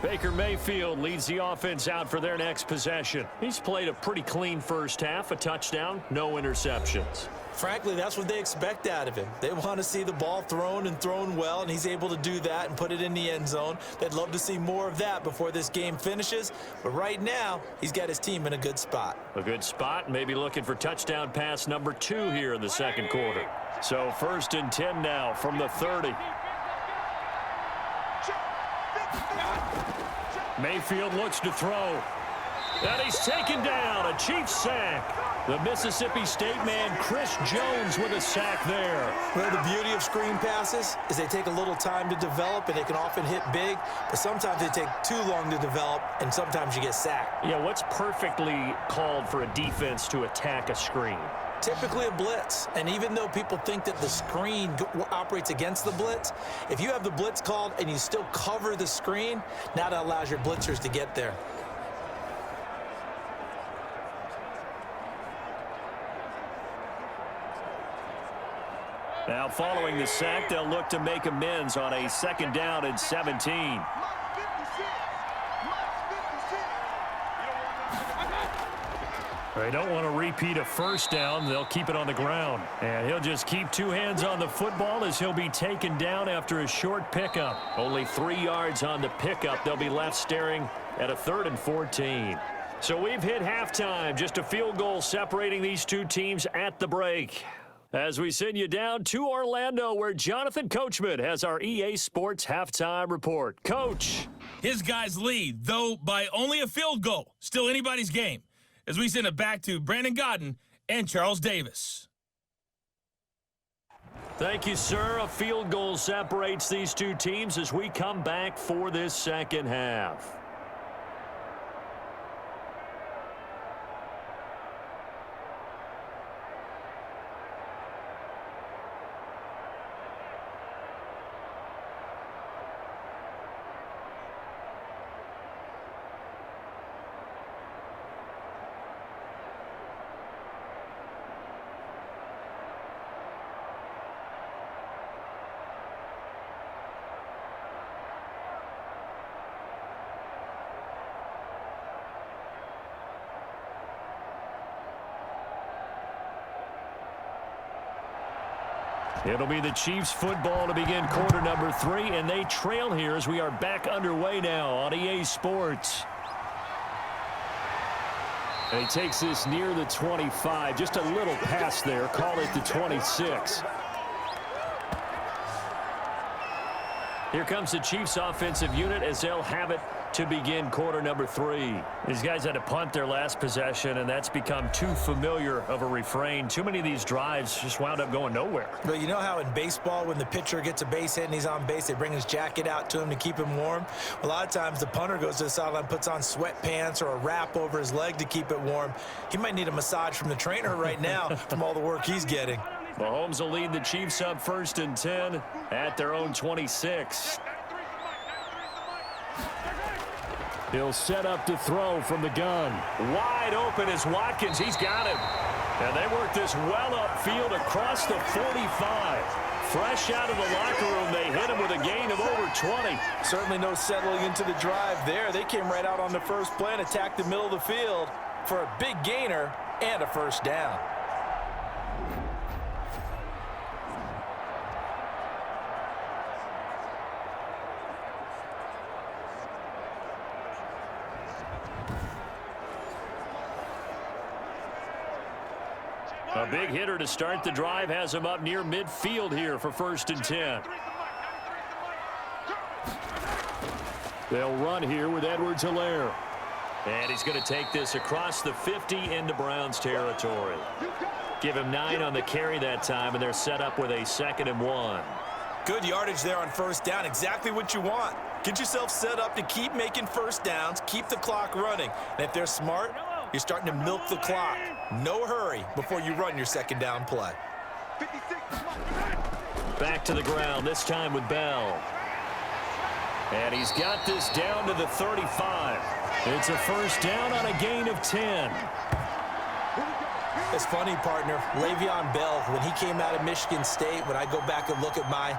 Baker Mayfield leads the offense out for their next possession. He's played a pretty clean first half, a touchdown, no interceptions. Frankly, that's what they expect out of him. They want to see the ball thrown and thrown well, and he's able to do that and put it in the end zone. They'd love to see more of that before this game finishes, but right now, he's got his team in a good spot. A good spot, maybe looking for touchdown pass number 2 here in the 2nd quarter. So 1st and 10 now from the 30. Mayfield looks to throw. And he's taken down, a Chiefs sack. The Mississippi State man, Chris Jones, with a sack there. Well, the beauty of screen passes is they take a little time to develop, and they can often hit big, but sometimes they take too long to develop, and sometimes you get sacked. Yeah, what's perfectly called for a defense to attack a screen? Typically a blitz, and even though people think that the screen operates against the blitz, if you have the blitz called and you still cover the screen, now that allows your blitzers to get there. Now following the sack, they'll look to make amends on a 2nd down and 17. They don't want to repeat a 1st down. They'll keep it on the ground. And he'll just keep 2 hands on the football as he'll be taken down after a short pickup. Only 3 yards on the pickup. They'll be left staring at a 3rd and 14. So we've hit halftime. Just a field goal separating these two teams at the break. As we send you down to Orlando, where Jonathan Coachman has our EA Sports halftime report. Coach. His guys lead, though by only a field goal. Still anybody's game. As we send it back to Brandon Godden and Charles Davis. Thank you, sir. A field goal separates these two teams as we come back for this 2nd half. It'll be the Chiefs football to begin quarter number 3, and they trail here as we are back underway now on EA Sports. And he takes this near the 25, just a little pass there, call it the 26. Here comes the Chiefs offensive unit as they'll have it to begin quarter number 3. These guys had to punt their last possession, and that's become too familiar of a refrain. Too many of these drives just wound up going nowhere. But you know how in baseball, when the pitcher gets a base hit and he's on base, they bring his jacket out to him to keep him warm? A lot of times the punter goes to the sideline, puts on sweatpants or a wrap over his leg to keep it warm. He might need a massage from the trainer right now from all the work he's getting. Mahomes will lead the Chiefs up 1st and 10 at their own 26. He'll set up to throw from the gun. Wide open is Watkins. He's got him. And they work this well upfield across the 45. Fresh out of the locker room, they hit him with a gain of over 20. Certainly no settling into the drive there. They came right out on the first play and attacked the middle of the field for a big gainer and a 1st down. A big hitter to start the drive has him up near midfield here for 1st and 10. They'll run here with Edwards-Helaire. And he's going to take this across the 50 into Browns territory. Give him 9 on the carry that time, and they're set up with a 2nd and 1. Good yardage there on 1st down. Exactly what you want. Get yourself set up to keep making 1st downs, keep the clock running. And if they're smart, you're starting to milk the clock. No hurry before you run your 2nd down play. Back to the ground, this time with Bell. And he's got this down to the 35. It's a 1st down on a gain of 10. It's funny, partner. Le'Veon Bell, when he came out of Michigan State, when I go back and look at my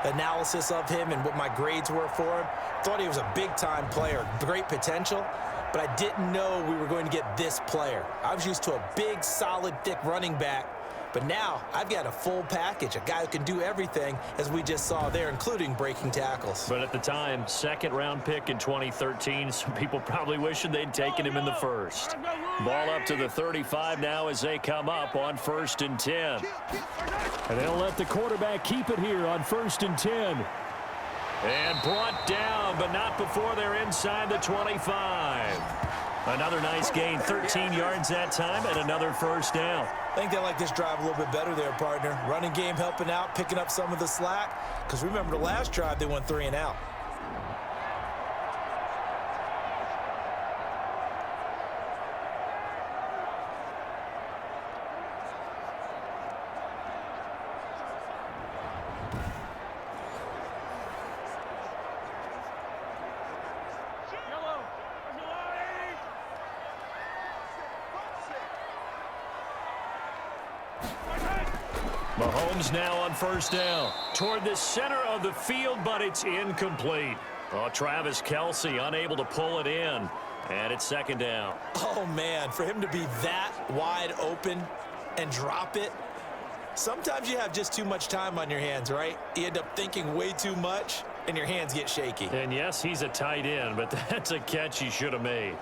analysis of him and what my grades were for him, thought he was a big-time player, great potential. But I didn't know we were going to get this player. I was used to a big, solid, thick running back. But now I've got a full package, a guy who can do everything, as we just saw there, including breaking tackles. But at the time, 2nd-round pick in 2013, some people probably wishing they'd taken him in the 1st. Ball up to the 35 now as they come up on 1st and 10. And they'll let the quarterback keep it here on 1st and 10. And brought down, but not before they're inside the 25. Another nice gain, 13 yards that time, and another 1st down. I think they like this drive a little bit better there, partner. Running game helping out, picking up some of the slack. Because remember the last drive, they went 3 and out. Mahomes now on first down. Toward the center of the field, but it's incomplete. Oh, Travis Kelce unable to pull it in. And it's second down. Oh, man, for him to be that wide open and drop it, sometimes you have just too much time on your hands, right? You end up thinking way too much, and your hands get shaky. And, yes, he's a tight end, but that's a catch he should have made.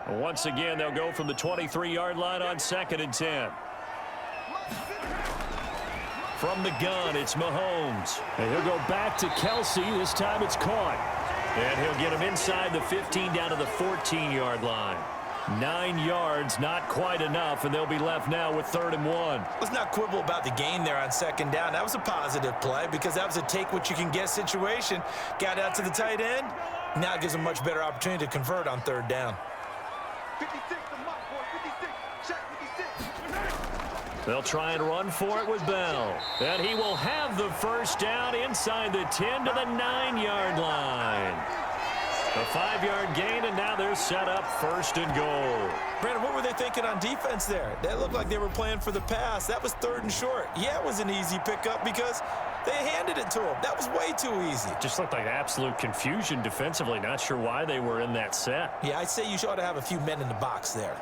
Once again, they'll go from the 23-yard line on 2nd and 10. From the gun, it's Mahomes. And he'll go back to Kelce. This time it's caught. And he'll get him inside the 15 down to the 14-yard line. 9 yards, not quite enough, and they'll be left now with 3rd and 1. Let's not quibble about the gain there on 2nd down. That was a positive play because that was a take-what-you-can-get situation. Got out to the tight end. Now it gives him a much better opportunity to convert on 3rd down. 56, the mark, boy, 56. Shot 56. They'll try and run for it with Bell. And he will have the first down inside the 10 to the 9-yard line. A 5-yard gain, and now they're set up 1st and goal. Brandon, what were they thinking on defense there? That looked like they were playing for the pass. That was 3rd and short. Yeah, it was an easy pickup because they handed it to him. That was way too easy. Just looked like absolute confusion defensively. Not sure why they were in that set. Yeah, I'd say you ought to have a few men in the box there.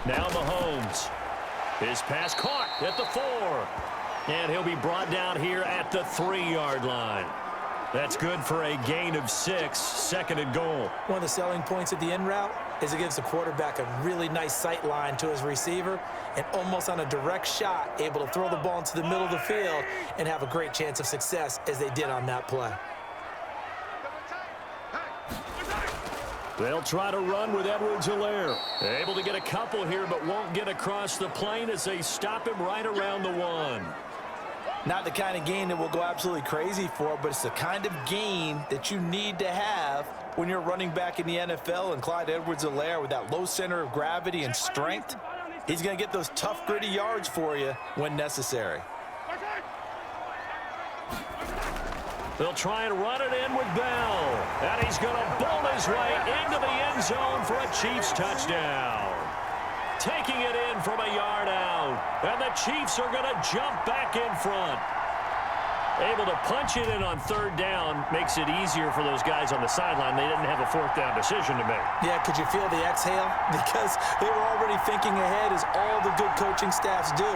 Now Mahomes. His pass caught at the 4. And he'll be brought down here at the 3-yard line. That's good for a gain of 6, 2nd and goal. One of the selling points of the in route is it gives the quarterback a really nice sight line to his receiver and almost on a direct shot able to throw the ball into the middle of the field and have a great chance of success as they did on that play. They'll try to run with Edwards-Helaire. Able to get a couple here, but won't get across the plane as they stop him right around the 1. Not the kind of gain that we'll go absolutely crazy for, but it's the kind of gain that you need to have when you're running back in the NFL. And Clyde Edwards-Helaire, with that low center of gravity and strength, he's going to get those tough, gritty yards for you when necessary. They'll try and run it in with Bell. And he's going to bowl his way into the end zone for a Chiefs touchdown. Taking it in from a yard out. And the Chiefs are going to jump back in front. Able to punch it in on 3rd down makes it easier for those guys on the sideline. They didn't have a 4th down decision to make. Yeah, could you feel the exhale? Because they were already thinking ahead, as all the good coaching staffs do.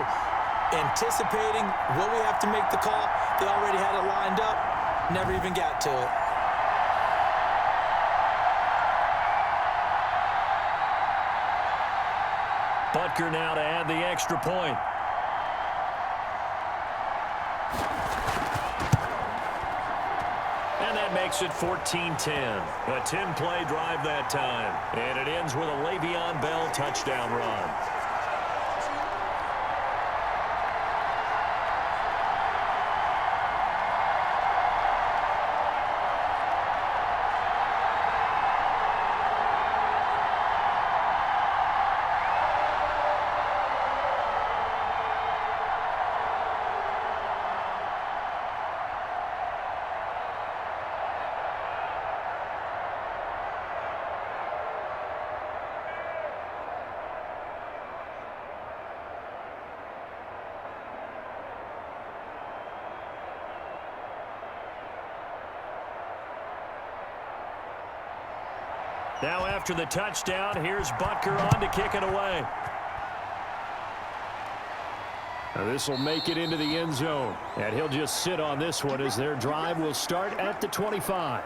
Anticipating, will we have to make the call? They already had it lined up. Never even got to it. Butker now to add the extra point. And that makes it 14-10. A 10-play drive that time. And it ends with a Le'Veon Bell touchdown run. Now after the touchdown, here's Butker on to kick it away. Now this will make it into the end zone. And he'll just sit on this one as their drive will start at the 25.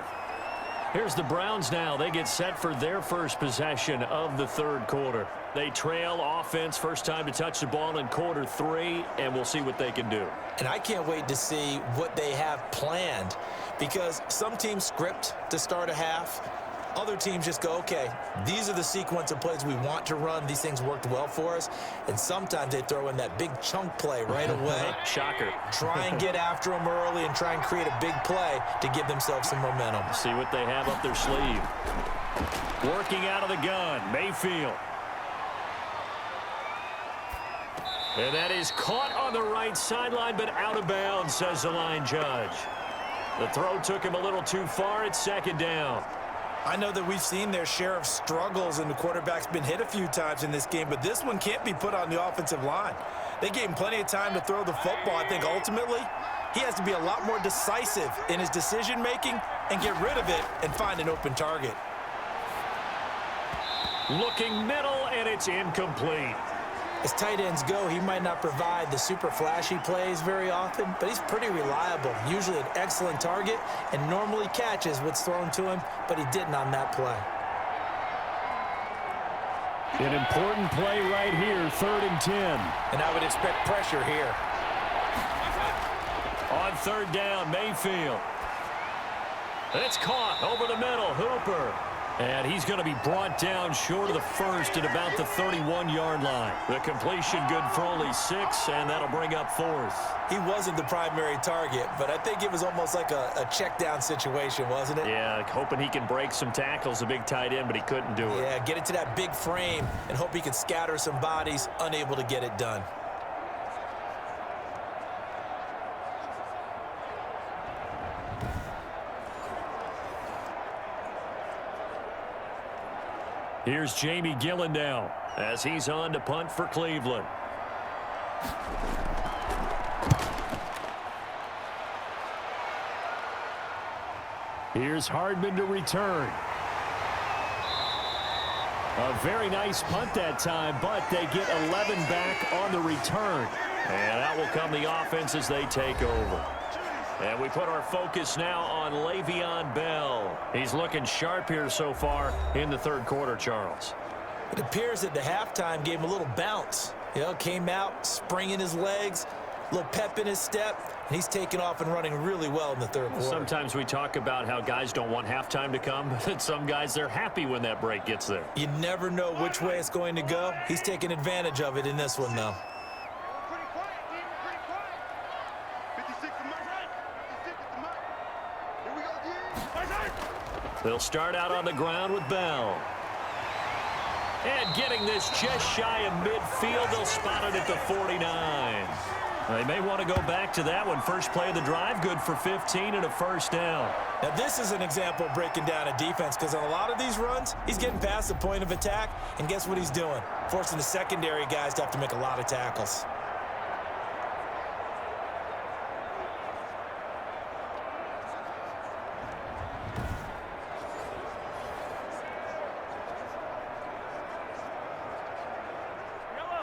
Here's the Browns now. They get set for their first possession of the 3rd quarter. They trail offense, first time to touch the ball in quarter 3, and we'll see what they can do. And I can't wait to see what they have planned, because some teams script to start a half. Other teams just go, okay, these are the sequence of plays we want to run. These things worked well for us. And sometimes they throw in that big chunk play right away. Shocker. Try and get after them early and try and create a big play to give themselves some momentum. See what they have up their sleeve. Working out of the gun, Mayfield. And that is caught on the right sideline, but out of bounds, says the line judge. The throw took him a little too far. It's second down. I know that we've seen their share of struggles, and the quarterback's been hit a few times in this game, but this one can't be put on the offensive line. They gave him plenty of time to throw the football. I think ultimately he has to be a lot more decisive in his decision-making and get rid of it and find an open target. Looking middle, and it's incomplete. As tight ends go, he might not provide the super flashy plays very often, but he's pretty reliable, usually an excellent target, and normally catches what's thrown to him, but he didn't on that play. An important play right here, 3rd and 10. And I would expect pressure here. On 3rd down, Mayfield. It's caught over the middle, Hooper. And he's going to be brought down short of the first at about the 31-yard line. The completion good for only 6, and that'll bring up 4th. He wasn't the primary target, but I think it was almost like a check-down situation, wasn't it? Yeah, hoping he can break some tackles, a big tight end, but he couldn't do it. Yeah, get it to that big frame and hope he can scatter some bodies, unable to get it done. Here's Jamie Gillen now as he's on to punt for Cleveland. Here's Hardman to return. A very nice punt that time, but they get 11 back on the return. And out will come the offense as they take over. And we put our focus now on Le'Veon Bell. He's looking sharp here so far in the 3rd quarter, Charles. It appears that the halftime gave him a little bounce. You know, came out, spring in his legs, a little pep in his step, and he's taking off and running really well in the 3rd quarter. Sometimes we talk about how guys don't want halftime to come, but some guys, they're happy when that break gets there. You never know which way it's going to go. He's taking advantage of it in this one, though. They'll start out on the ground with Bell. And getting this just shy of midfield, they'll spot it at the 49. They may want to go back to that one. First play of the drive, good for 15 and a 1st down. Now, this is an example of breaking down a defense because on a lot of these runs, he's getting past the point of attack, and guess what he's doing? Forcing the secondary guys to have to make a lot of tackles.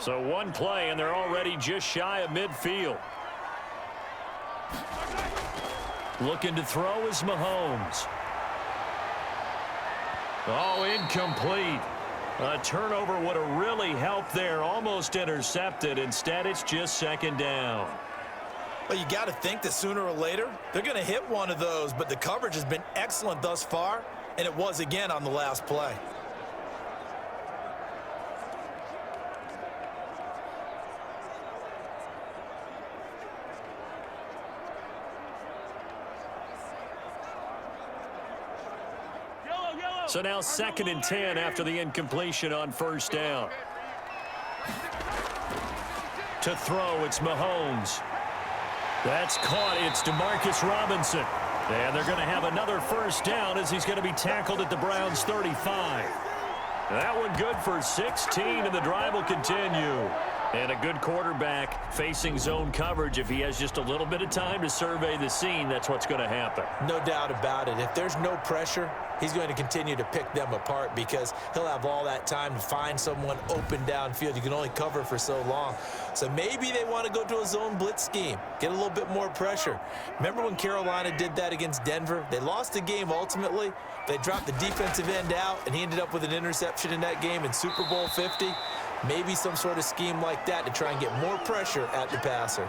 So one play, and they're already just shy of midfield. Looking to throw is Mahomes. Oh, incomplete. A turnover would have really helped there. Almost intercepted. Instead, it's just 2nd down. Well, you got to think that sooner or later, they're going to hit one of those, but the coverage has been excellent thus far, and it was again on the last play. So now 2nd and 10 after the incompletion on 1st down. To throw, it's Mahomes. That's caught. It's DeMarcus Robinson. And they're going to have another 1st down as he's going to be tackled at the Browns' 35. That one good for 16, and the drive will continue. And a good quarterback facing zone coverage. If he has just a little bit of time to survey the scene, that's what's going to happen. No doubt about it. If there's no pressure, he's going to continue to pick them apart because he'll have all that time to find someone open downfield. You can only cover for so long. So maybe they want to go to a zone blitz scheme, get a little bit more pressure. Remember when Carolina did that against Denver? They lost the game ultimately. They dropped the defensive end out, and he ended up with an interception in that game in Super Bowl 50. Maybe some sort of scheme like that to try and get more pressure at the passer.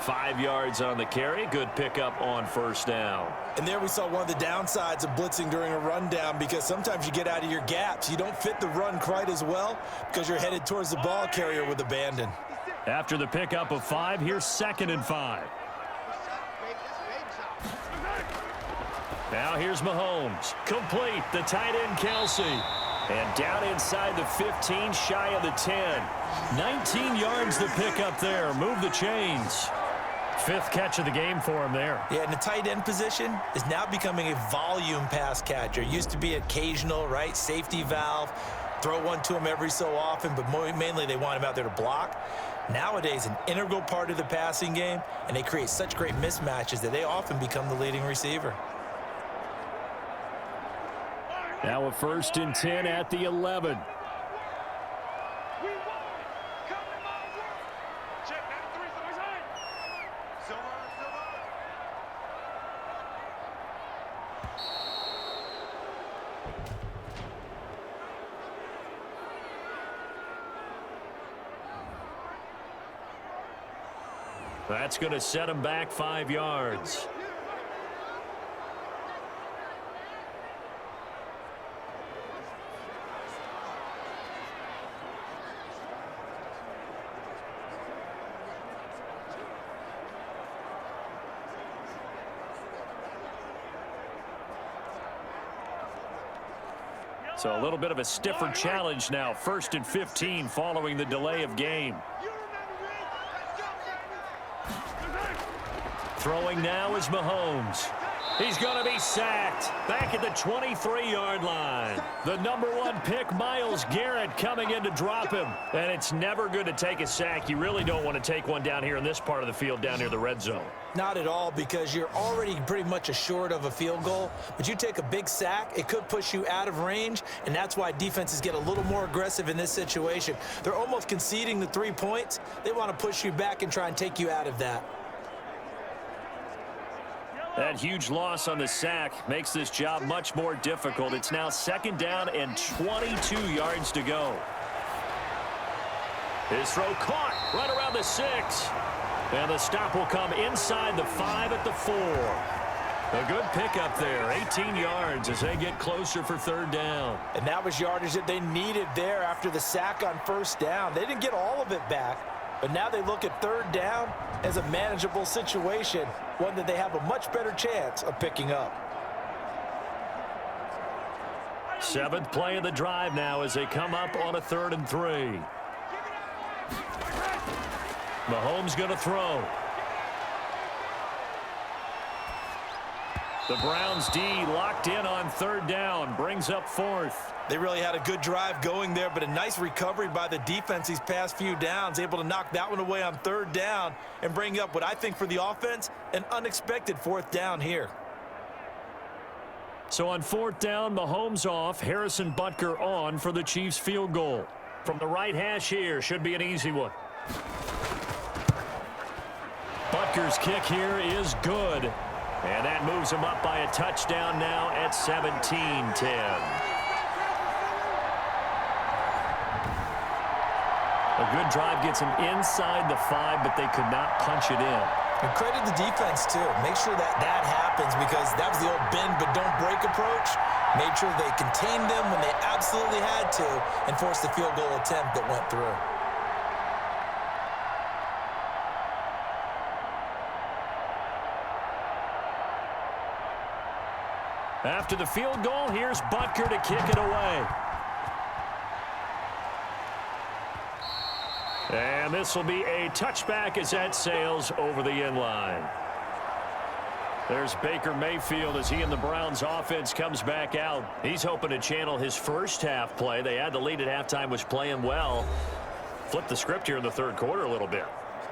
5 yards on the carry. Good pickup on 1st down. And there we saw one of the downsides of blitzing during a rundown because sometimes you get out of your gaps. You don't fit the run quite as well because you're headed towards the ball carrier with abandon. After the pickup of 5, here's 2nd and 5. Now here's Mahomes. Complete. The tight end, Kelsey. And down inside the 15, shy of the 10. 19 yards the pick up there. Move the chains. 5th catch of the game for him there. Yeah, and the tight end position is now becoming a volume pass catcher. Used to be occasional, right? Safety valve. Throw one to him every so often, but mainly they want him out there to block. Nowadays, an integral part of the passing game, and they create such great mismatches that they often become the leading receiver. Now a 1st and 10 at the 11. That's going to set him back 5 yards. So a little bit of a stiffer challenge now. 1st and 15 following the delay of game. Throwing now is Mahomes. He's going to be sacked back at the 23-yard line. The #1 pick, Myles Garrett, coming in to drop him. And it's never good to take a sack. You really don't want to take one down here in this part of the field down near the red zone. Not at all, because you're already pretty much assured of a field goal. But you take a big sack, it could push you out of range, and that's why defenses get a little more aggressive in this situation. They're almost conceding the 3 points. They want to push you back and try and take you out of that. That huge loss on the sack makes this job much more difficult. It's now 2nd down and 22 yards to go. His throw caught right around the 6. And the stop will come inside the 5 at the 4. A good pickup there, 18 yards as they get closer for 3rd down. And that was yardage that they needed there after the sack on 1st down. They didn't get all of it back, but now they look at 3rd down as a manageable situation, one that they have a much better chance of picking up. 7th play of the drive now as they come up on a 3rd and 3. Mahomes going to throw. The Browns D locked in on 3rd down, brings up 4th. They really had a good drive going there, but a nice recovery by the defense these past few downs, able to knock that one away on 3rd down and bring up what I think for the offense, an unexpected 4th down here. So on 4th down, Mahomes off, Harrison Butker on for the Chiefs field goal. From the right hash here, should be an easy one. Butker's kick here is good. And that moves him up by a touchdown now at 17-10. A good drive gets him inside the 5, but they could not punch it in. And credit the defense, too. Make sure that happens, because that was the old bend but don't break approach. Made sure they contained them when they absolutely had to and forced the field goal attempt that went through. After the field goal, here's Butker to kick it away. And this will be a touchback as that sails over the end line. There's Baker Mayfield as he and the Browns offense comes back out. He's hoping to channel his first half play. They had the lead at halftime, was playing well. Flip the script here in the 3rd quarter a little bit.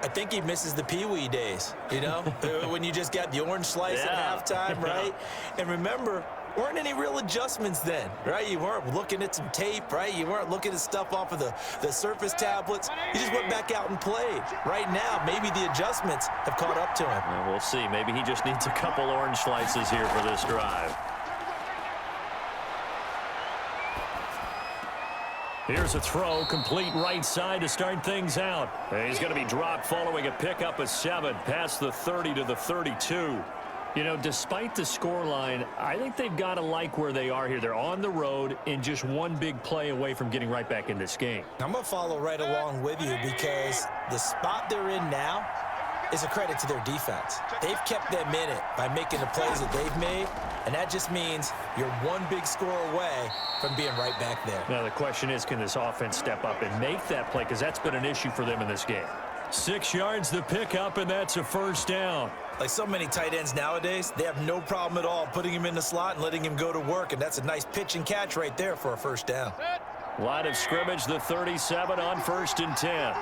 I think he misses the Pee-wee days, you know, when you just got the orange slice at halftime, right? And remember, weren't any real adjustments then, right? You weren't looking at some tape, right? You weren't looking at stuff off of the Surface tablets. You just went back out and played. Right now, maybe the adjustments have caught up to him. Well, we'll see. Maybe he just needs a couple orange slices here for this drive. Here's a throw, complete right side to start things out. And he's going to be dropped following a pickup of 7 past the 30 to the 32. You know, despite the scoreline, I think they've got to like where they are here. They're on the road and just one big play away from getting right back in this game. I'm going to follow right along with you, because the spot they're in now is a credit to their defense. They've kept them in it by making the plays that they've made. And that just means you're one big score away from being right back there. Now, the question is, can this offense step up and make that play? Because that's been an issue for them in this game. 6 yards the pickup, and that's a first down. Like so many tight ends nowadays, they have no problem at all putting him in the slot and letting him go to work, and that's a nice pitch and catch right there for a first down. Line of scrimmage, the 37 on 1st and 10.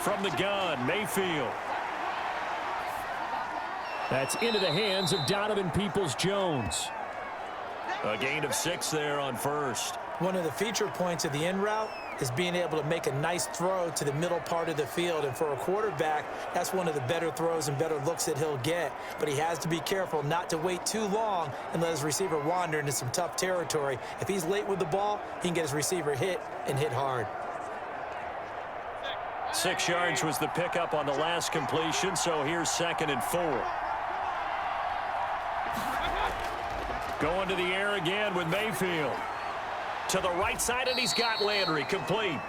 From the gun, Mayfield. That's into the hands of Donovan Peoples-Jones. A gain of 6 there on first. One of the feature points of the in route is being able to make a nice throw to the middle part of the field. And for a quarterback, that's one of the better throws and better looks that he'll get. But he has to be careful not to wait too long and let his receiver wander into some tough territory. If he's late with the ball, he can get his receiver hit and hit hard. 6 yards was the pickup on the last completion, so here's 2nd and 4. Going to the air again with Mayfield. To the right side, and he's got Landry complete.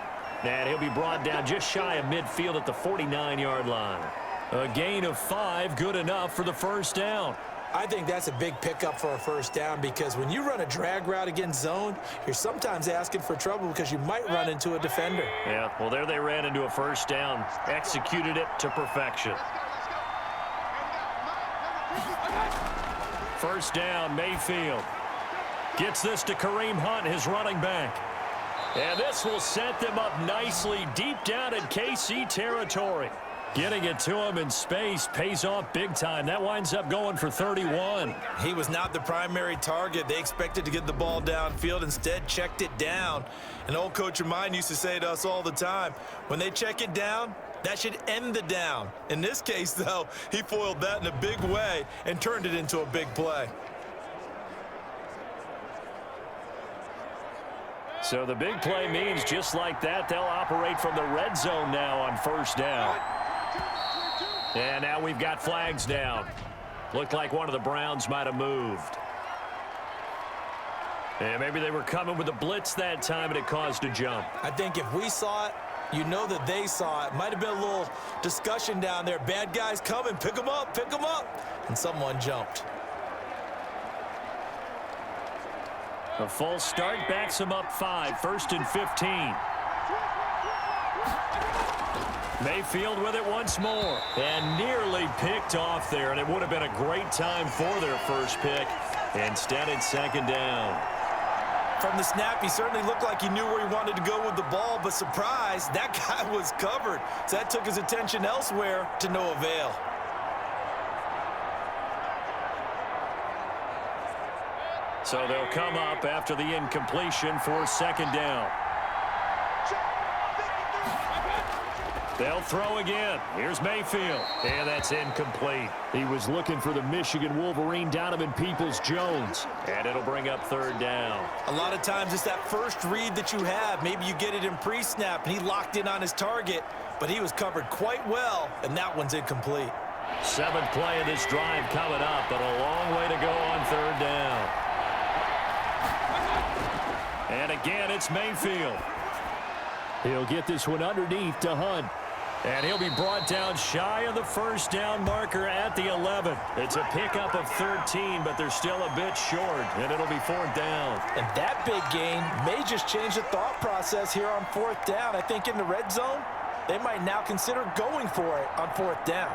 And he'll be brought down just shy of midfield at the 49-yard line. A gain of 5, good enough for the first down. I think that's a big pickup for a first down because when you run a drag route against zone, you're sometimes asking for trouble because you might run into a defender. Yeah, well, there they ran into a first down. Executed it to perfection. First down, Mayfield. Gets this to Kareem Hunt, his running back. And this will set them up nicely deep down in KC territory. Getting it to him in space pays off big time. That winds up going for 31. He was not the primary target. They expected to get the ball downfield. Instead, checked it down. An old coach of mine used to say to us all the time, when they check it down, that should end the down. In this case, though, he foiled that in a big way and turned it into a big play. So the big play means just like that, they'll operate from the red zone now on first down. And now we've got flags down. Looked like one of the Browns might have moved. And maybe they were coming with a blitz that time and it caused a jump. I think if we saw it, you know that they saw it. Might have been a little discussion down there. Bad guys coming, pick them up, pick them up. And someone jumped. A full start backs him up 5, 1st and 15. Mayfield with it once more. And nearly picked off there, and it would have been a great time for their first pick. Instead, it's 2nd down. From the snap, he certainly looked like he knew where he wanted to go with the ball, but surprise, that guy was covered. So that took his attention elsewhere to no avail. So they'll come up after the incompletion for 2nd down. They'll throw again. Here's Mayfield. And that's incomplete. He was looking for the Michigan Wolverine, Donovan Peoples-Jones. And it'll bring up 3rd down. A lot of times it's that first read that you have. Maybe you get it in pre-snap, and he locked in on his target, but he was covered quite well, and that one's incomplete. 7th play of this drive coming up, but a long way to go on 3rd down. And again, it's Mayfield. He'll get this one underneath to Hunt. And he'll be brought down shy of the first down marker at the 11. It's a pickup of 13, but they're still a bit short, and it'll be 4th down. And that big gain may just change the thought process here on 4th down. I think in the red zone, they might now consider going for it on 4th down.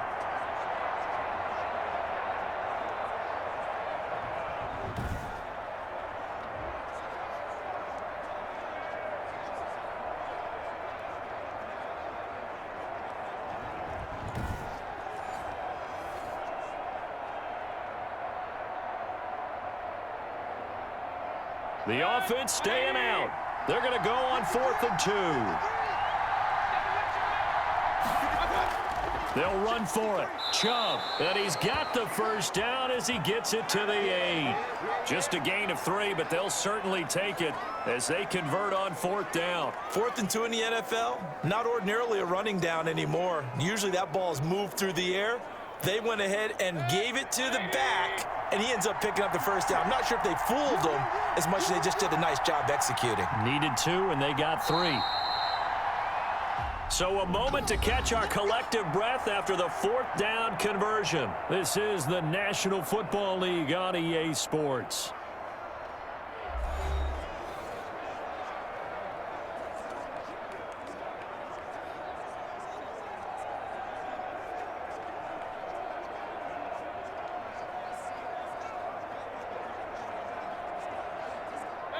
The offense staying out. They're going to go on 4th and 2. They'll run for it. Chubb. And he's got the first down as he gets it to the 8. Just a gain of 3, but they'll certainly take it as they convert on 4th down. 4th and 2 in the NFL, not ordinarily a running down anymore. Usually that ball is moved through the air. They went ahead and gave it to the back, and he ends up picking up the first down. I'm not sure if they fooled him as much as they just did a nice job executing. Needed 2, and they got 3. So a moment to catch our collective breath after the fourth down conversion. This is the National Football League on EA Sports.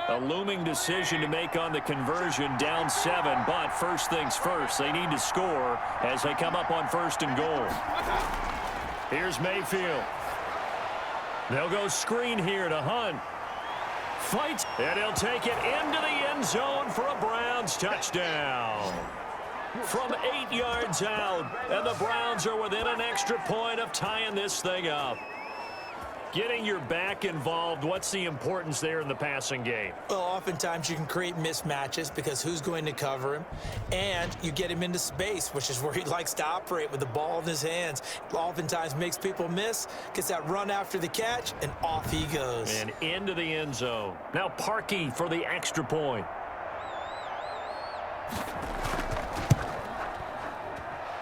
A looming decision to make on the conversion, down 7, but first things first, they need to score as they come up on 1st and goal. Here's Mayfield. They'll go screen here to Hunt. Fights, and he'll take it into the end zone for a Browns touchdown. From 8 yards out, and the Browns are within an extra point of tying this thing up. Getting your back involved, what's the importance there in the passing game? Well, oftentimes you can create mismatches because who's going to cover him? And you get him into space, which is where he likes to operate with the ball in his hands. Oftentimes makes people miss, gets that run after the catch, and off he goes. And into the end zone. Now Parkey for the extra point.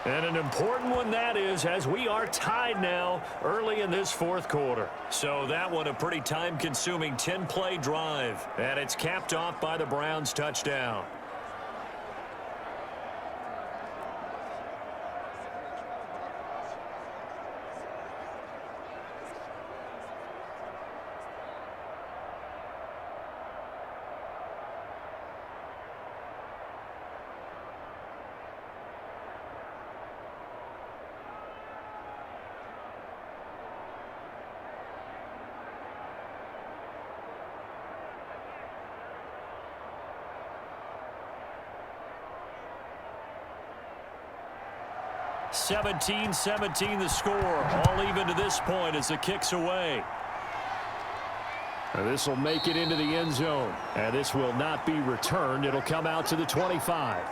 And an important one that is, as we are tied now early in this fourth quarter. So that one a pretty time-consuming 10-play drive. And it's capped off by the Browns touchdown. (17-17) the score. All even to this point as the kick's away. And this will make it into the end zone. And this will not be returned. It'll come out to the 25.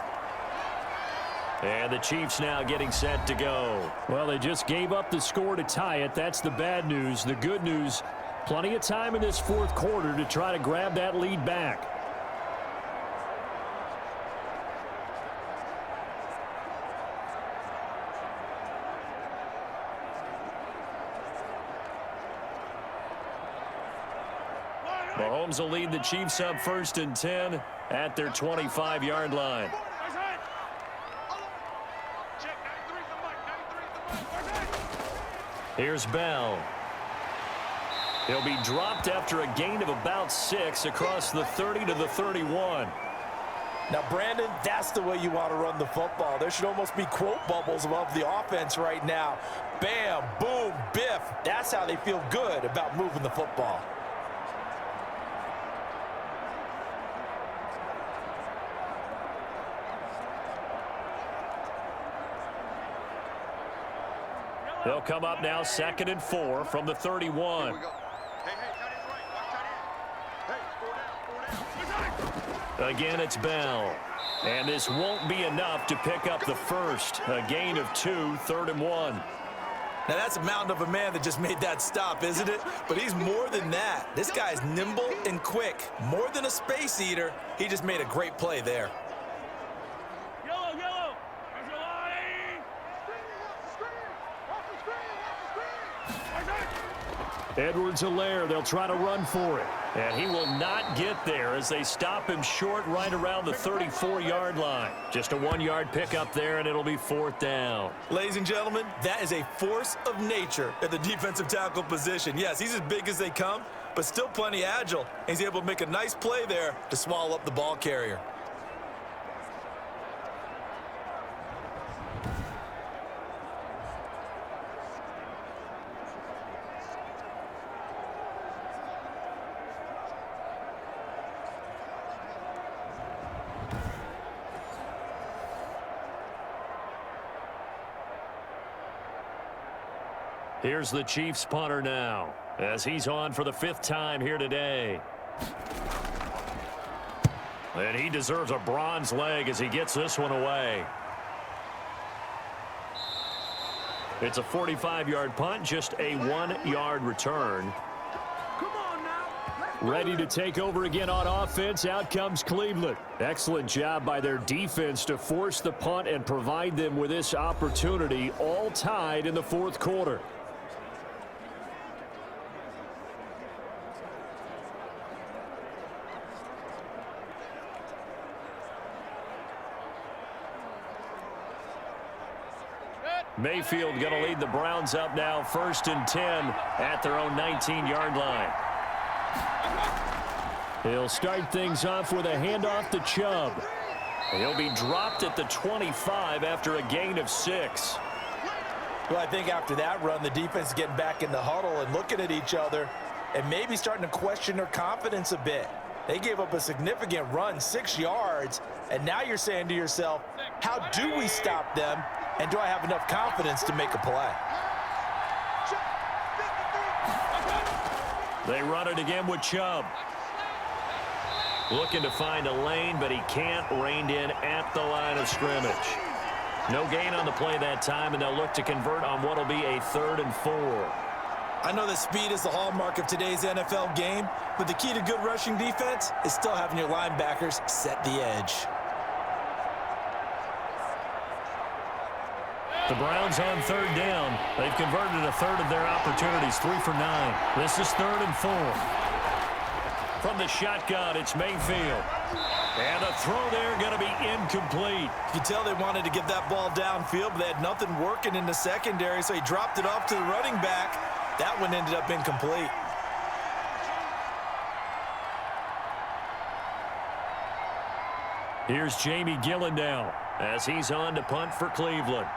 And the Chiefs now getting set to go. Well, they just gave up the score to tie it. That's the bad news. The good news, plenty of time in this fourth quarter to try to grab that lead back. Mahomes will lead the Chiefs up 1st and 10 at their 25-yard line. Here's Bell. He'll be dropped after a gain of about 6 across the 30 to the 31. Now, Brandon, that's the way you want to run the football. There should almost be quote bubbles above the offense right now. Bam, boom, biff. That's how they feel good about moving the football. They'll come up now 2nd and 4 from the 31. Again, it's Bell. And this won't be enough to pick up the first. A gain of 2, 3rd and 1. Now, that's a mountain of a man that just made that stop, isn't it? But he's more than that. This guy's nimble and quick. More than a space eater, he just made a great play there. Edwards-Helaire, they'll try to run for it. And he will not get there as they stop him short right around the 34-yard line. Just a 1-yard pickup there, and it'll be 4th down. Ladies and gentlemen, that is a force of nature at the defensive tackle position. Yes, he's as big as they come, but still plenty agile. He's able to make a nice play there to swallow up the ball carrier. Here's the Chiefs punter now as he's on for the 5th time here today. And he deserves a bronze leg as he gets this one away. It's a 45-yard punt, just a 1-yard return. Come on now. Let's Ready to take over again on offense. Out comes Cleveland. Excellent job by their defense to force the punt and provide them with this opportunity, all tied in the fourth quarter. Mayfield going to lead the Browns up now, 1st and 10 at their own 19-yard line. He'll start things off with a handoff to Chubb. He'll be dropped at the 25 after a gain of 6. Well, I think after that run, the defense is getting back in the huddle and looking at each other and maybe starting to question their confidence a bit. They gave up a significant run, 6 yards, and now you're saying to yourself, how do we stop them, and do I have enough confidence to make a play? They run it again with Chubb. Looking to find a lane, but he can't. Reined in at the line of scrimmage. No gain on the play that time, and they'll look to convert on what will be a 3rd and 4. I know that speed is the hallmark of today's NFL game, but the key to good rushing defense is still having your linebackers set the edge. The Browns on 3rd down. They've converted a third of their opportunities, 3 for 9. This is 3rd and 4. From the shotgun, it's Mayfield. And a throw there going to be incomplete. You can tell they wanted to get that ball downfield, but they had nothing working in the secondary, so he dropped it off to the running back. That one ended up incomplete. Here's Jamie Gillen now as he's on to punt for Cleveland.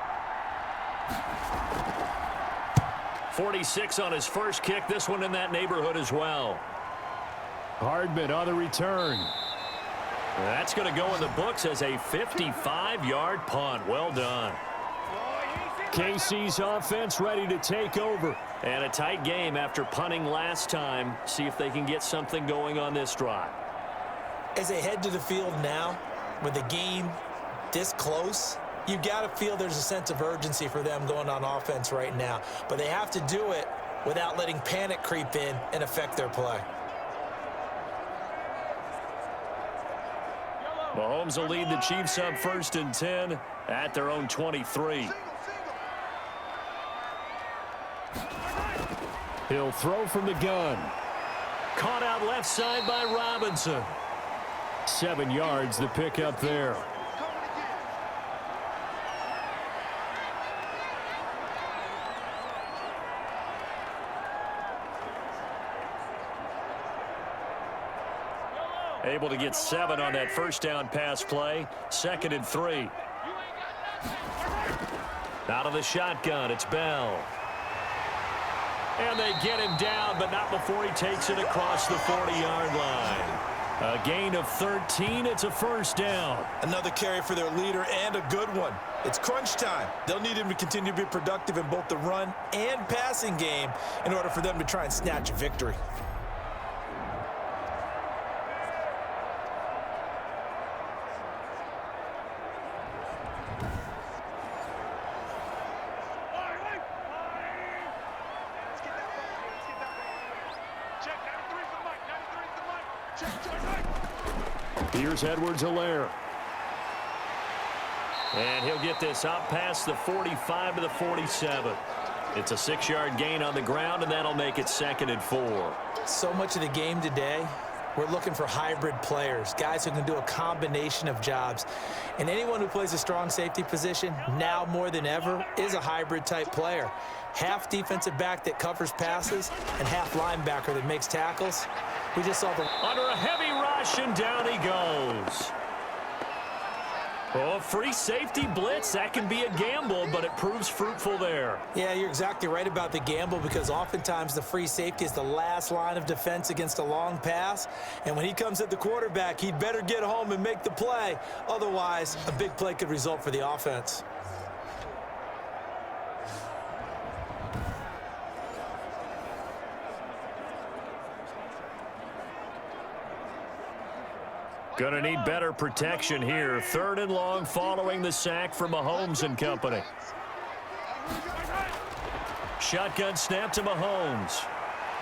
46 on his first kick. This one in that neighborhood as well. Hardman on the return. That's going to go in the books as a 55-yard punt. Well done. KC's offense ready to take over. And a tight game after punting last time. See if they can get something going on this drive. As they head to the field now, with the game this close, you got to feel there's a sense of urgency for them going on offense right now. But they have to do it without letting panic creep in and affect their play. Mahomes will lead the Chiefs up 1st and 10 at their own 23. He'll throw from the gun. Caught out left side by Robinson. 7 yards the pickup there. Able to get 7 on that first down pass play. 2nd and 3. Out of the shotgun, it's Bell. And they get him down, but not before he takes it across the 40-yard line. A gain of 13. It's a 1st down. Another carry for their leader and a good one. It's crunch time. They'll need him to continue to be productive in both the run and passing game in order for them to try and snatch a victory. Here's Edwards-Helaire. And he'll get this up past the 45 to the 47. It's a 6-yard gain on the ground, and that'll make it 2nd and 4. So much of the game today, we're looking for hybrid players, guys who can do a combination of jobs. And anyone who plays a strong safety position, now more than ever, is a hybrid-type player. Half defensive back that covers passes and half linebacker that makes tackles. We just saw the... Under a heavy rush, and down he goes. Oh, free safety blitz. That can be a gamble, but it proves fruitful there. Yeah, you're exactly right about the gamble, because oftentimes the free safety is the last line of defense against a long pass. And when he comes at the quarterback, he'd better get home and make the play. Otherwise, a big play could result for the offense. Gonna need better protection here. 3rd and long following the sack from Mahomes and company. Shotgun snap to Mahomes.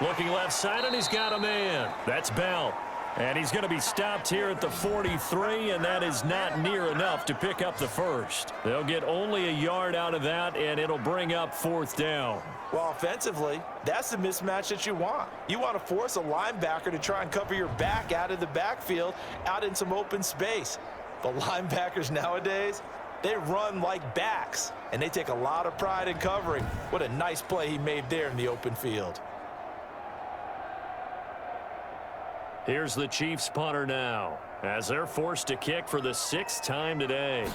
Looking left side, and he's got a man. That's Bell. And he's going to be stopped here at the 43, and that is not near enough to pick up the first. They'll get only a yard out of that, and it'll bring up 4th down. Well, offensively, that's the mismatch that you want. You want to force a linebacker to try and cover your back out of the backfield, out in some open space. The linebackers nowadays, they run like backs, and they take a lot of pride in covering. What a nice play he made there in the open field. Here's the Chiefs punter now, as they're forced to kick for the 6th time today.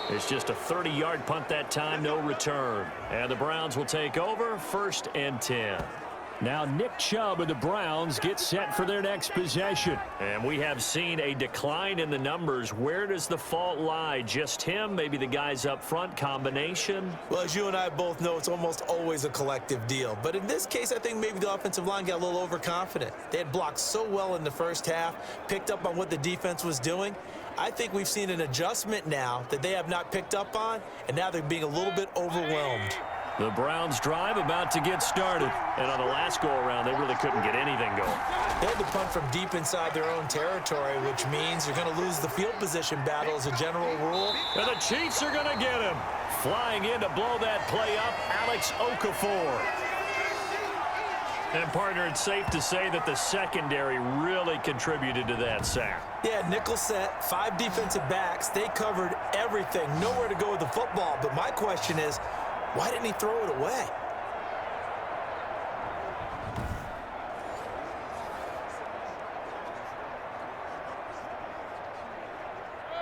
It's just a 30-yard punt that time, no return. And the Browns will take over, 1st and 10. Now Nick Chubb of the Browns gets set for their next possession. And we have seen a decline in the numbers. Where does the fault lie? Just him? Maybe the guys up front? Combination? Well, as you and I both know, it's almost always a collective deal. But in this case, I think maybe the offensive line got a little overconfident. They had blocked so well in the first half, picked up on what the defense was doing. I think we've seen an adjustment now that they have not picked up on, and now they're being a little bit overwhelmed. The Browns drive about to get started. And on the last go-around, they really couldn't get anything going. They had to punt from deep inside their own territory, which means you're going to lose the field position battle as a general rule. And the Chiefs are going to get him. Flying in to blow that play up, Alex Okafor. And, partner, it's safe to say that the secondary really contributed to that sack. Yeah, nickel set, 5 defensive backs. They covered everything, nowhere to go with the football. But my question is, why didn't he throw it away?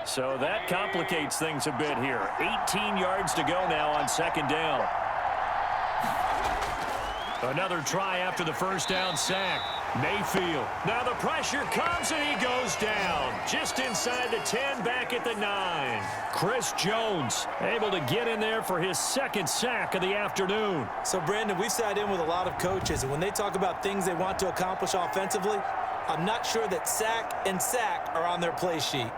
So that complicates things a bit here. 18 yards to go now on 2nd down. Another try after the 1st down sack. Mayfield. Now the pressure comes and he goes down. Just inside the 10, back at the 9. Chris Jones able to get in there for his 2nd sack of the afternoon. So, Brandon, we've sat in with a lot of coaches, and when they talk about things they want to accomplish offensively, I'm not sure that sack and sack are on their play sheet.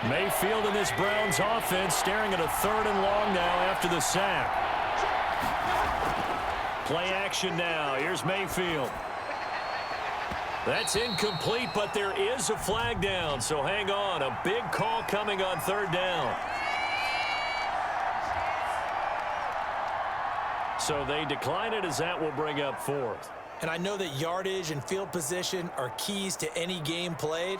Mayfield in this Browns offense staring at a 3rd and long now after the sack. Play action now. Here's Mayfield. That's incomplete, but there is a flag down, so hang on. A big call coming on 3rd down. So they decline it as that will bring up 4th. And I know that yardage and field position are keys to any game played,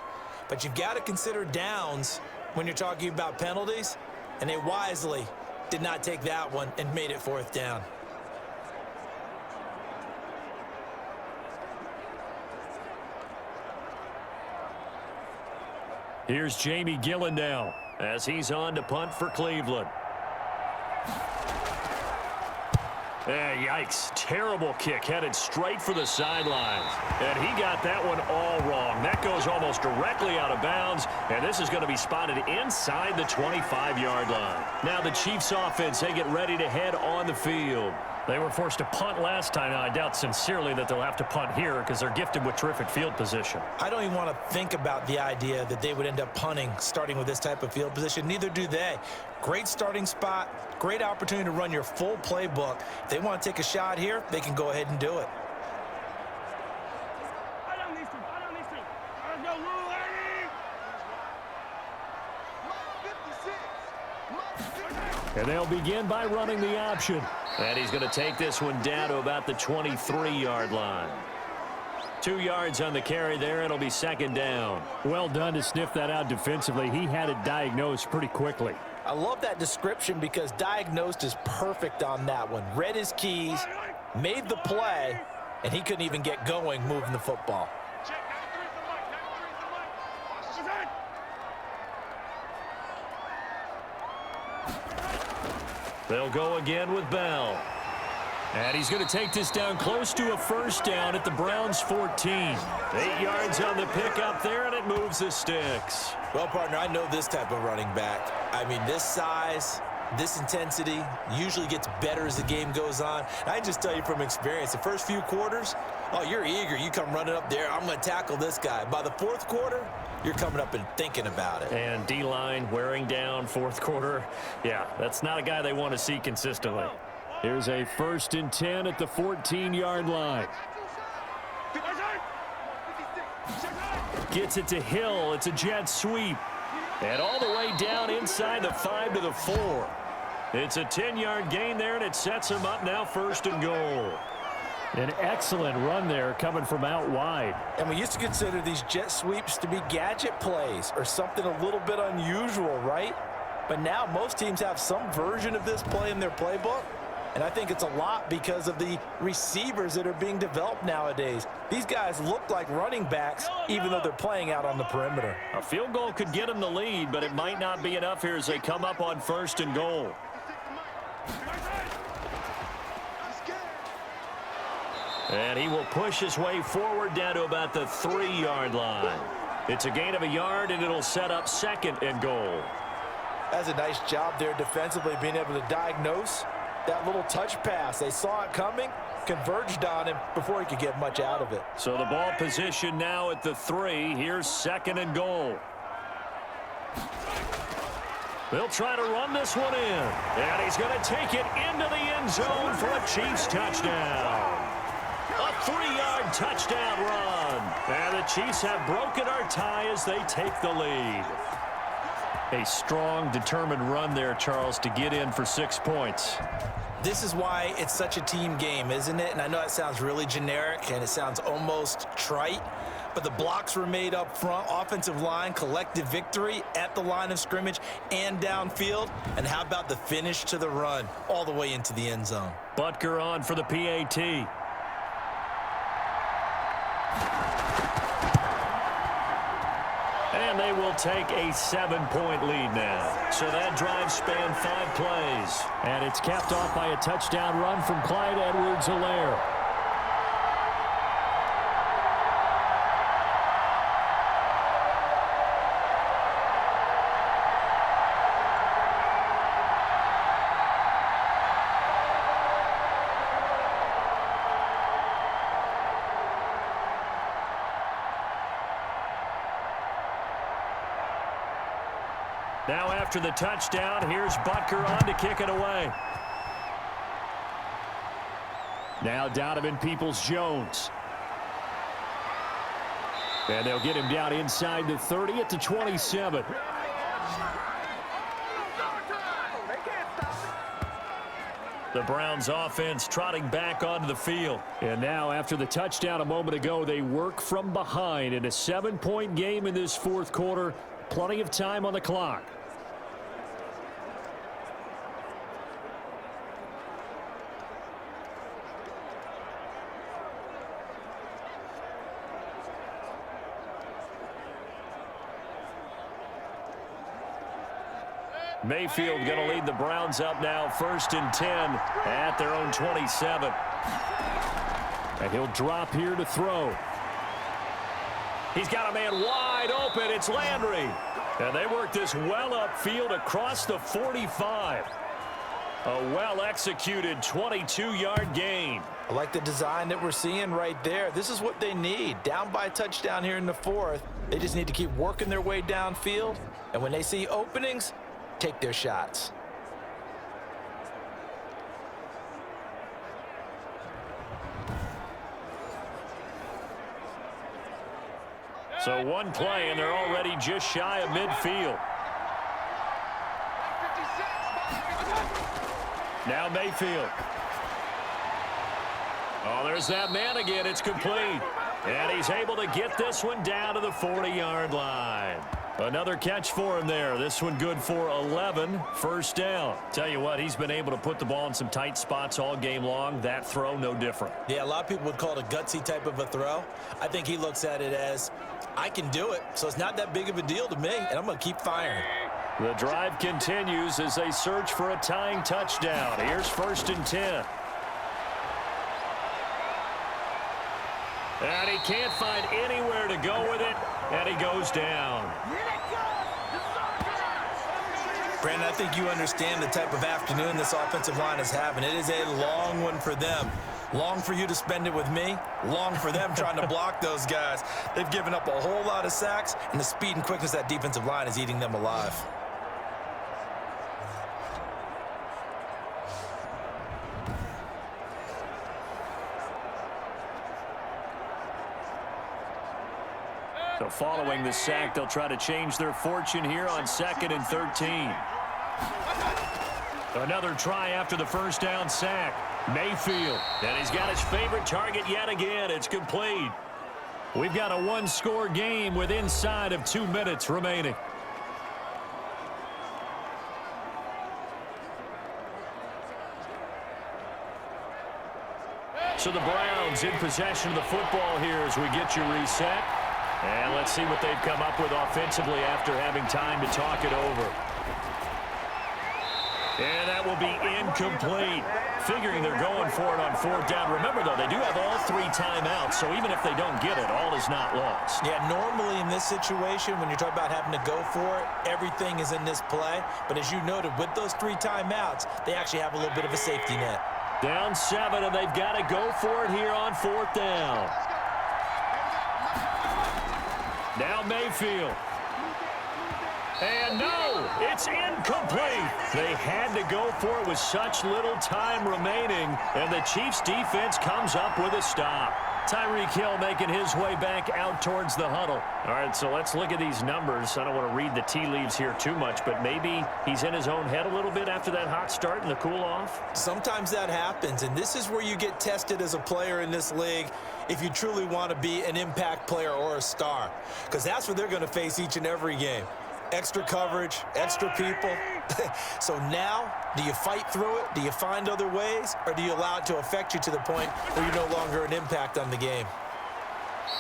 but you've got to consider downs when you're talking about penalties, and they wisely did not take that one and made it 4th down. Here's Jamie Gillen now as he's on to punt for Cleveland. Yikes. Terrible kick headed straight for the sidelines. And he got that one all wrong. That goes almost directly out of bounds, and this is going to be spotted inside the 25-yard line. Now the Chiefs offense, they get ready to head on the field. They were forced to punt last time. Now, I doubt sincerely that they'll have to punt here because they're gifted with terrific field position. I don't even want to think about the idea that they would end up punting starting with this type of field position. Neither do they. Great starting spot, great opportunity to run your full playbook. If they want to take a shot here, they can go ahead and do it. And they'll begin by running the option. And he's going to take this one down to about the 23-yard line. 2 yards on the carry there. It'll be 2nd down. Well done to sniff that out defensively. He had it diagnosed pretty quickly. I love that description because diagnosed is perfect on that one. Read his keys, made the play, and he couldn't even get going moving the football. They'll go again with Bell. And he's going to take this down close to a 1st down at the Browns' 14. 8 yards on the pickup there, and it moves the sticks. Well, partner, I know this type of running back. I mean, this size, This intensity usually gets better as the game goes on. And I can just tell you from experience, the first few quarters, oh, you're eager. You come running up there, I'm going to tackle this guy. By the fourth quarter, you're coming up and thinking about it. And D-line wearing down fourth quarter. Yeah, that's not a guy they want to see consistently. Here's a 1st and 10 at the 14-yard line. Gets it to Hill. It's a jet sweep. And all the way down inside the 5 to the 4. It's a 10-yard gain there, and it sets him up now 1st and goal. An excellent run there coming from out wide. And we used to consider these jet sweeps to be gadget plays or something a little bit unusual, right? But now most teams have some version of this play in their playbook. And I think it's a lot because of the receivers that are being developed nowadays. These guys look like running backs even though they're playing out on the perimeter. A field goal could get them the lead, but it might not be enough here as they come up on 1st and goal. And he will push his way forward down to about the 3-yard line. It's a gain of a yard, and it'll set up 2nd and goal. That's a nice job there defensively, being able to diagnose that little touch pass. They saw it coming, converged on him before he could get much out of it. So the ball position now at the 3. Here's 2nd and goal. They'll try to run this one in. And he's going to take it into the end zone for a Chiefs touchdown. A 3-yard touchdown run. And the Chiefs have broken our tie as they take the lead. A strong, determined run there, Charles, to get in for 6 points. This is why it's such a team game, isn't it? And I know it sounds really generic and it sounds almost trite, but the blocks were made up front, offensive line, collective victory at the line of scrimmage and downfield. And how about the finish to the run all the way into the end zone? Butker on for the PAT. And they will take a 7-point lead now. So that drive spanned 5 plays. And it's capped off by a touchdown run from Clyde Edwards-Helaire. Now after the touchdown, here's Butker on to kick it away. Now Donovan Peoples-Jones. And they'll get him down inside the 30 at the 27. The Browns offense trotting back onto the field. And now after the touchdown a moment ago, they work from behind in a 7-point game in this 4th quarter. Plenty of time on the clock. Mayfield going to lead the Browns up now 1st and 10 at their own 27. And he'll drop here to throw. He's got a man wide open. It's Landry. And they work this well upfield across the 45. A well-executed 22-yard gain. I like the design that we're seeing right there. This is what they need. Down by a touchdown here in the 4th. They just need to keep working their way downfield. And when they see openings, take their shots. So one play, and they're already just shy of midfield. Now Mayfield. Oh, there's that man again. It's complete. And he's able to get this one down to the 40-yard line. Another catch for him there. This one good for 11. 1st down. Tell you what, he's been able to put the ball in some tight spots all game long. That throw, no different. Yeah, a lot of people would call it a gutsy type of a throw. I think he looks at it as, I can do it, so it's not that big of a deal to me, and I'm going to keep firing. The drive continues as they search for a tying touchdown. Here's 1st and 10. And he can't find anywhere to go with it, and he goes down. Brandon, I think you understand the type of afternoon this offensive line is having. It is a long one for them. Long for you to spend it with me. Long for them trying to block those guys. They've given up a whole lot of sacks, and the speed and quickness of that defensive line is eating them alive. So following the sack, they'll try to change their fortune here on 2nd and 13. Another try after the first down sack. Mayfield, and he's got his favorite target yet again. It's complete. We've got a one-score game with inside of 2 minutes remaining. So the Browns in possession of the football here as we get you reset. And let's see what they've come up with offensively after having time to talk it over. And that will be incomplete. Figuring they're going for it on 4th down. Remember, though, they do have all 3 timeouts, so even if they don't get it, all is not lost. Yeah, normally in this situation, when you're talking about having to go for it, everything is in this play. But as you noted, with those 3 timeouts, they actually have a little bit of a safety net. Down 7, and they've got to go for it here on 4th down. Now Mayfield. And no, it's incomplete. They had to go for it with such little time remaining, and the Chiefs' defense comes up with a stop. Tyreek Hill making his way back out towards the huddle. All right, so let's look at these numbers. I don't want to read the tea leaves here too much, but maybe he's in his own head a little bit after that hot start and the cool-off. Sometimes that happens, and this is where you get tested as a player in this league if you truly want to be an impact player or a star, because that's what they're going to face each and every game. Extra coverage, extra people. So now, do you fight through it? Do you find other ways? Or do you allow it to affect you to the point where you're no longer an impact on the game?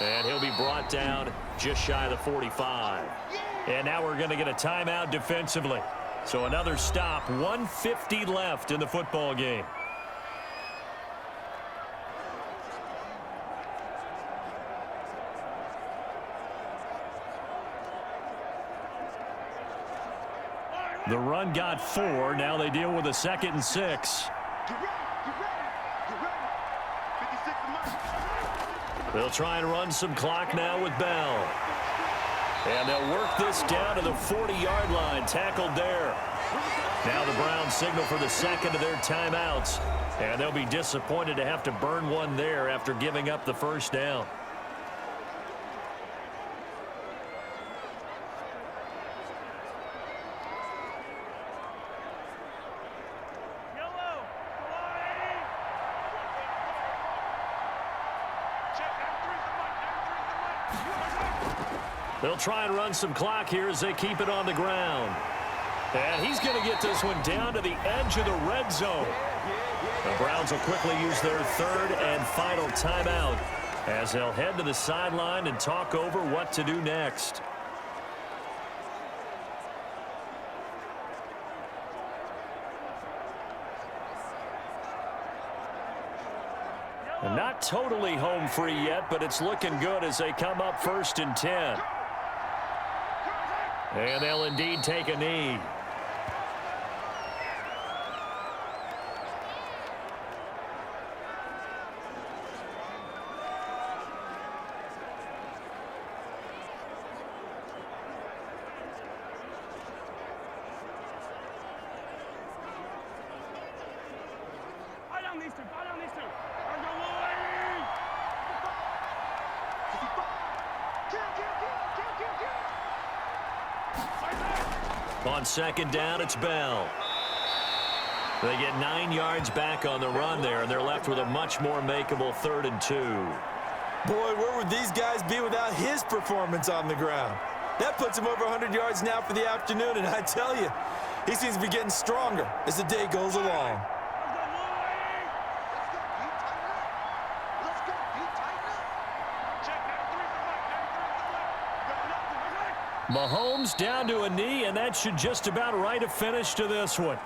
And he'll be brought down just shy of the 45. And now we're going to get a timeout defensively. So another stop, 1:50 left in the football game. The run got 4. Now they deal with a 2nd and 6. Get ready. 56 to Mike. They'll try and run some clock now with Bell. And they'll work this down to the 40-yard line. Tackled there. Now the Browns signal for the 2nd of their timeouts. And they'll be disappointed to have to burn one there after giving up the first down. They'll try and run some clock here as they keep it on the ground. And he's going to get this one down to the edge of the red zone. The Browns will quickly use their 3rd and final timeout as they'll head to the sideline and talk over what to do next. And not totally home free yet, but it's looking good as they come up 1st and 10. And they'll indeed take a knee. On 2nd down, it's Bell. They get 9 yards back on the run there, and they're left with a much more makeable 3rd and 2. Boy, where would these guys be without his performance on the ground? That puts him over 100 yards now for the afternoon, and I tell you, he seems to be getting stronger as the day goes along. Mahomes down to a knee, and that should just about write a finish to this one.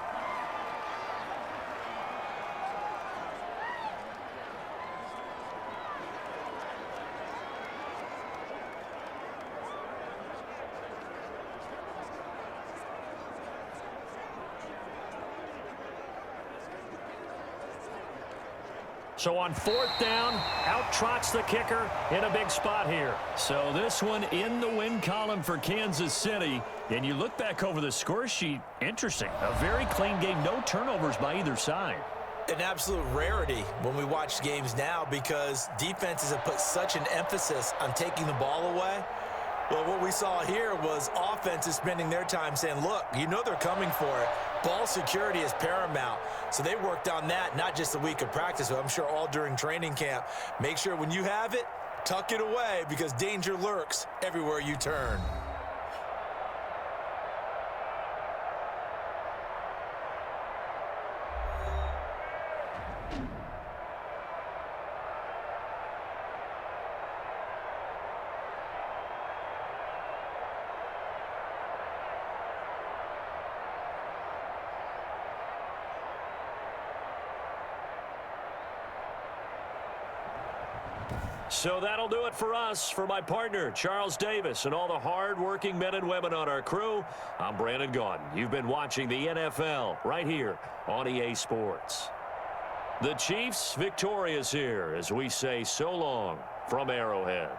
So on 4th down, out trots the kicker in a big spot here. So this one in the win column for Kansas City. And you look back over the score sheet, interesting. A very clean game, no turnovers by either side. An absolute rarity when we watch games now because defenses have put such an emphasis on taking the ball away. Well, what we saw here was offenses spending their time saying, look, you know they're coming for it. Ball security is paramount. So they worked on that, not just a week of practice, but I'm sure all during training camp. Make sure when you have it, tuck it away because danger lurks everywhere you turn. So that'll do it for us. For my partner, Charles Davis, and all the hard-working men and women on our crew, I'm Brandon Gaudin. You've been watching the NFL right here on EA Sports. The Chiefs victorious here as we say so long from Arrowhead.